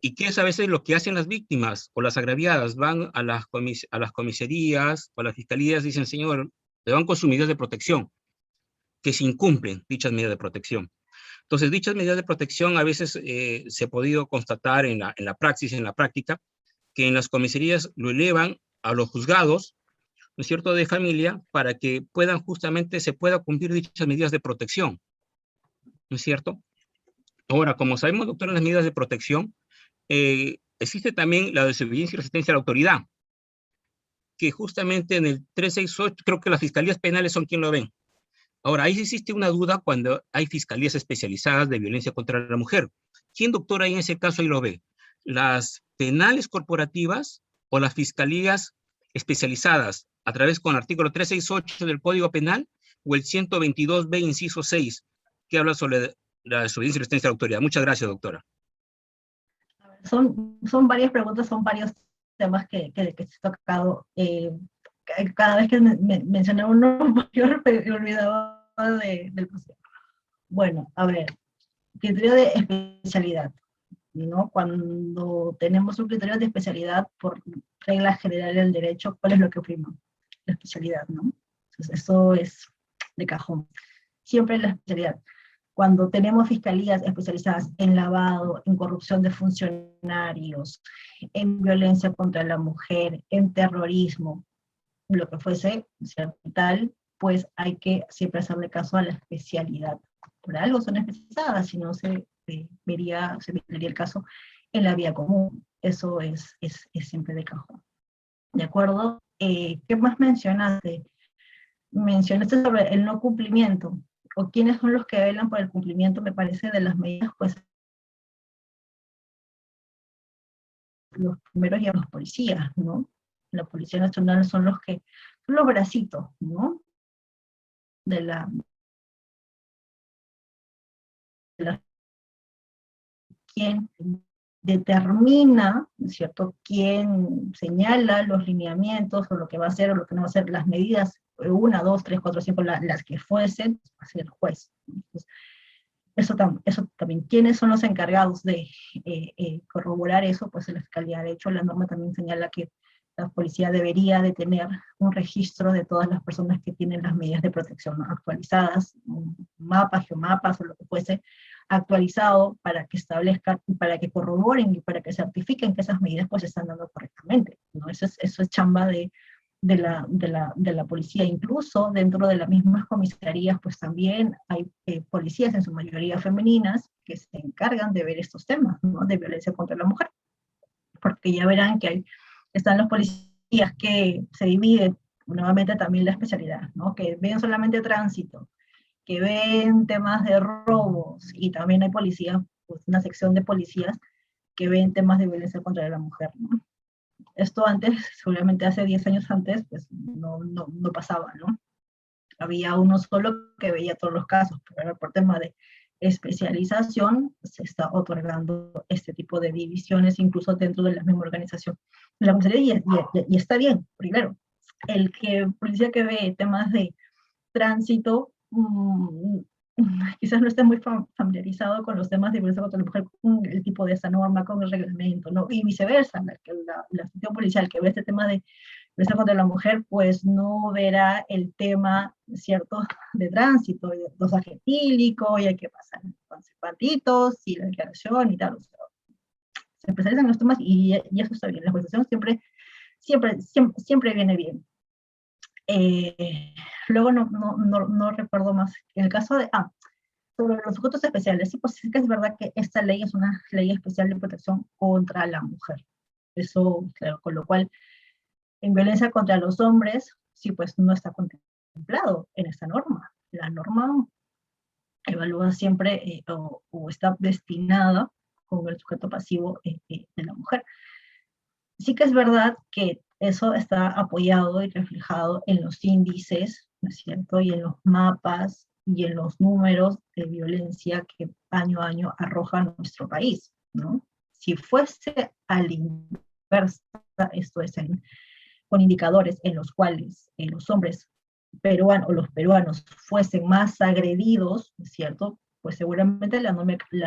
Speaker 3: ¿Y qué es a veces lo que hacen las víctimas o las agraviadas? Van a a las comisarías o a las fiscalías, dicen, señor, le van con sus medidas de protección, que se incumplen dichas medidas de protección. Entonces, dichas medidas de protección a veces se ha podido constatar en la praxis, en la práctica, que en las comisarías lo elevan a los juzgados, ¿no es cierto?, de familia, para que puedan justamente, se pueda cumplir dichas medidas de protección, ¿no es cierto? Ahora, como sabemos, doctor, en las medidas de protección, existe también la desobediencia y resistencia a la autoridad, que justamente en el 368, creo que las fiscalías penales son quien lo ven. Ahora, ahí sí existe una duda cuando hay fiscalías especializadas de violencia contra la mujer. ¿Quién, doctora, ahí en ese caso ahí lo ve? ¿Las penales corporativas o las fiscalías especializadas a través con el artículo 368 del Código Penal o el 122b, inciso 6, que habla sobre la desobediencia y resistencia a la autoridad? Muchas gracias, doctora.
Speaker 1: Son varias preguntas, son varios temas que se ha tocado. Cada vez que mencioné uno, yo me olvidaba del proceso. Bueno, a ver, criterio de especialidad, ¿no? Cuando tenemos un criterio de especialidad por regla general del derecho, ¿cuál es lo que prima? La especialidad, ¿no? Entonces, eso es de cajón. Siempre la especialidad. Cuando tenemos fiscalías especializadas en lavado, en corrupción de funcionarios, en violencia contra la mujer, en terrorismo, lo que fuese, ¿cierto? Tal, pues hay que siempre hacerle caso a la especialidad. Por algo son especializadas, si no se vería el caso en la vía común. Eso es siempre de cajón. ¿De acuerdo? ¿Qué más mencionaste? Mencionaste sobre el no cumplimiento, o quiénes son los que velan por el cumplimiento, me parece, de las medidas, pues los primeros y los policías, ¿no? La Policía Nacional son los bracitos, ¿no? De quien determina, ¿no es cierto?, quién señala los lineamientos o lo que va a hacer o lo que no va a hacer, las medidas, 1, 2, 3, 4, 5, las que fuesen, va a ser el juez. Entonces, eso también, ¿quiénes son los encargados de corroborar eso? Pues la Fiscalía. De hecho, la norma también señala que la policía debería de tener un registro de todas las personas que tienen las medidas de protección, ¿no?, actualizadas, un mapa, geomapas o lo que fuese, actualizado para que establezcan, para que corroboren y para que certifiquen que esas medidas pues se están dando correctamente, ¿no? Eso es chamba de la policía. Incluso dentro de las mismas comisarías, pues también hay policías, en su mayoría femeninas, que se encargan de ver estos temas, ¿no?, de violencia contra la mujer. Porque ya verán que están los policías que se dividen, nuevamente también la especialidad, ¿no?, que ven solamente tránsito, que ven temas de robos, y también hay policías, pues una sección de policías que ven temas de violencia contra la mujer, ¿no? Esto antes, seguramente hace 10 años antes, pues no pasaba, ¿no? Había uno solo que veía todos los casos, pero por tema de especialización se está otorgando este tipo de divisiones, incluso dentro de la misma organización de la comisaría, y está bien, primero. El policía que ve temas de tránsito, quizás no esté muy familiarizado con los temas de violencia contra la mujer, con el tipo de esa norma, con el reglamento, ¿no? Y viceversa, la función policial que ve este tema de violencia contra la mujer, pues no verá el tema, ¿cierto?, de tránsito, y de dosaje etílico, y hay que pasar con zapatitos, y la declaración y tal. O sea, se especializan en los temas, y eso está bien. La justicia siempre viene bien. Luego no recuerdo más. En el caso de, sobre los sujetos especiales, sí, pues sí que es verdad que esta ley es una ley especial de protección contra la mujer. Eso, claro, con lo cual En violencia contra los hombres, sí, pues no está contemplado en esta norma. La norma evalúa siempre o está destinada con el sujeto pasivo de la mujer. Sí que es verdad que eso está apoyado y reflejado en los índices, ¿no es cierto? Y en los mapas y en los números de violencia que año a año arroja nuestro país, ¿no? Si fuese a la inversa, esto es, con indicadores en los cuales los hombres peruanos o los peruanos fuesen más agredidos, ¿no es cierto? Pues seguramente la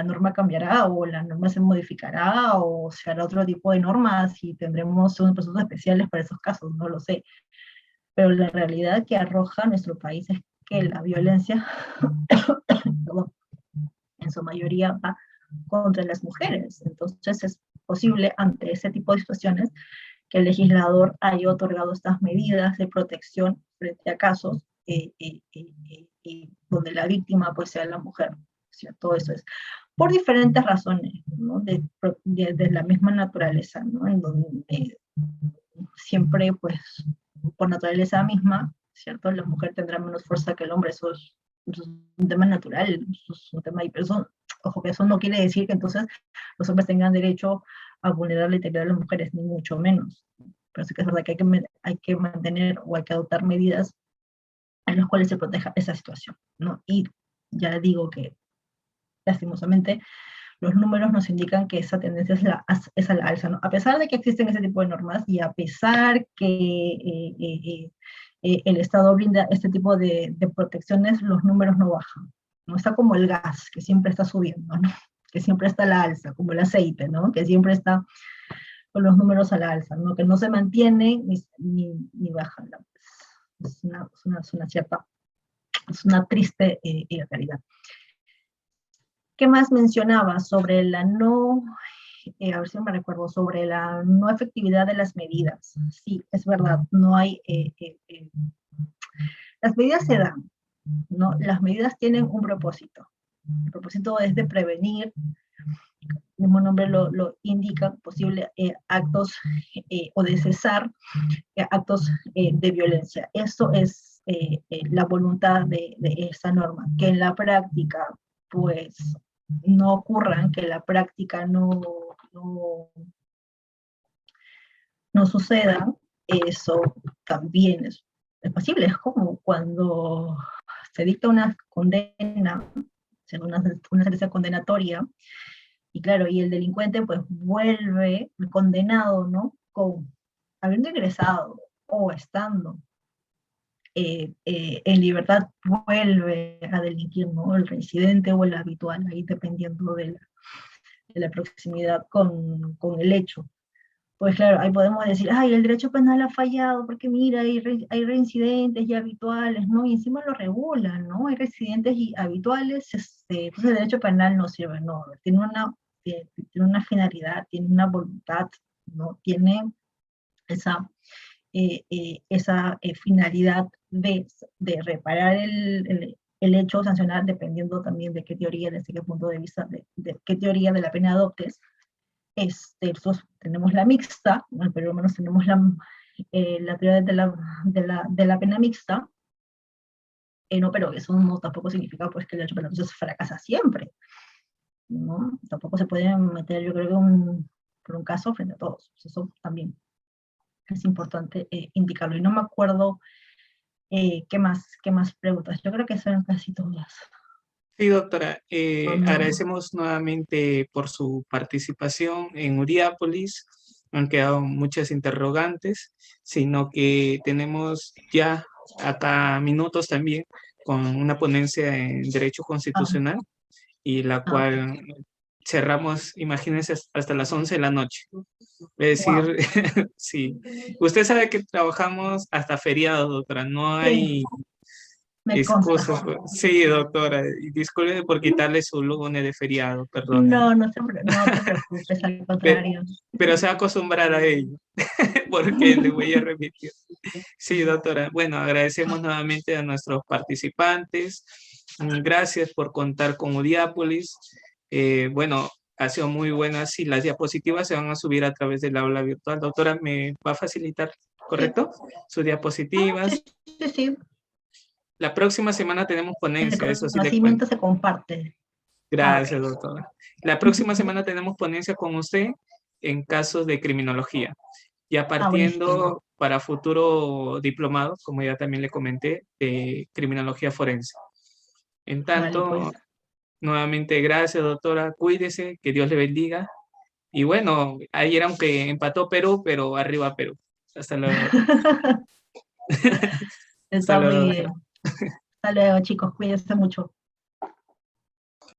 Speaker 1: norma cambiará o la norma se modificará o se hará otro tipo de normas y tendremos unos procesos especiales para esos casos, no lo sé. Pero la realidad que arroja nuestro país es que la violencia, en su mayoría, va contra las mujeres. Entonces es posible ante ese tipo de situaciones que el legislador haya otorgado estas medidas de protección frente a casos donde la víctima pues sea la mujer, ¿cierto? Eso es por diferentes razones, ¿no? De la misma naturaleza, ¿no? En donde siempre pues por naturaleza misma, ¿cierto? La mujer tendrá menos fuerza que el hombre, eso es un tema natural, eso es un tema, y eso, ojo, que eso no quiere decir que entonces los hombres tengan derecho a vulnerar la integridad de las mujeres, ni mucho menos. Pero sí que es verdad que hay que mantener o hay que adoptar medidas en las cuales se proteja esa situación, ¿no? Y ya digo que, lastimosamente, los números nos indican que esa tendencia es a la alza, ¿no? A pesar de que existen ese tipo de normas y a pesar que el Estado brinda este tipo de protecciones, los números no bajan, ¿no? Está como el gas, que siempre está subiendo, ¿no? Que siempre está a la alza, como el aceite, ¿no? Que siempre está con los números a la alza, ¿no? Que no se mantiene ni baja. Es una cierta, es una triste realidad. ¿Qué más mencionaba sobre la no, a ver si me recuerdo, sobre la no efectividad de las medidas? Sí, es verdad, no hay, las medidas se dan, ¿no? Las medidas tienen un propósito. El propósito es de prevenir, el mismo nombre lo indica, posibles actos o de cesar actos de violencia. Eso es la voluntad de esta norma, que en la práctica, pues, no ocurran, que la práctica no suceda, eso también es posible. Es como cuando se dicta una condena, una sentencia condenatoria, y claro, y el delincuente pues vuelve, el condenado, ¿no? Habiendo ingresado o estando en libertad, vuelve a delinquir, ¿no? El reincidente o el habitual, ahí dependiendo de la proximidad con el hecho. Pues claro, ahí podemos decir, ay, el derecho penal ha fallado, porque mira, hay reincidentes y habituales, ¿no? Y encima lo regulan, ¿no? Hay reincidentes y habituales, entonces el derecho penal no sirve, no, tiene una finalidad, tiene una voluntad, ¿no? Tiene esa finalidad de reparar el hecho, sancionar, dependiendo también de qué teoría, desde qué punto de vista, de qué teoría de la pena adoptes. Nosotros tenemos la mixta, en el Perú al menos tenemos la teoría de la pena mixta, no, pero eso no tampoco significa pues, que el derecho penal entonces fracasa siempre, ¿no? Tampoco se puede meter, yo creo que por un caso frente a todos, eso también es importante indicarlo, y no me acuerdo qué más preguntas, yo creo que son casi todas.
Speaker 2: Sí, doctora, agradecemos nuevamente por su participación en Uriápolis. Han quedado muchas interrogantes, sino que tenemos ya acá minutos también con una ponencia en Derecho Constitucional, y la cual cerramos, imagínense, hasta las 11 de la noche. Es decir, wow. Sí. Usted sabe que trabajamos hasta feriados, doctora, no hay... excusas. Sí, doctora, y disculpe por quitarle su lunes de feriado, perdón.
Speaker 1: No te preocupes, al contrario.
Speaker 2: Pero se va a acostumbrar a ello, porque le voy a remitir. Sí, doctora. Bueno, agradecemos nuevamente a nuestros participantes. Gracias por contar con Uriápolis. Bueno, ha sido muy buena. Sí, las diapositivas se van a subir a través del aula virtual. Doctora, ¿me va a facilitar ¿correcto? Sus diapositivas.
Speaker 1: Sí.
Speaker 2: La próxima semana tenemos ponencia, eso sí
Speaker 1: El
Speaker 2: le
Speaker 1: conocimiento
Speaker 2: cuento.
Speaker 1: se comparte.
Speaker 2: Gracias,
Speaker 1: Ok.
Speaker 2: doctora. La próxima semana tenemos ponencia con usted en casos de criminología, ya
Speaker 1: Buenísimo.
Speaker 2: partiendo para futuro diplomado, como ya también le comenté, de criminología forense. En tanto,
Speaker 1: Vale, pues.
Speaker 2: nuevamente, gracias, doctora. Cuídese, que Dios le bendiga. Y bueno, ayer aunque empató Perú, pero arriba Perú. Hasta luego. Hasta
Speaker 1: Está muy
Speaker 2: luego.
Speaker 1: bien. Hasta luego, chicos. Cuídense mucho.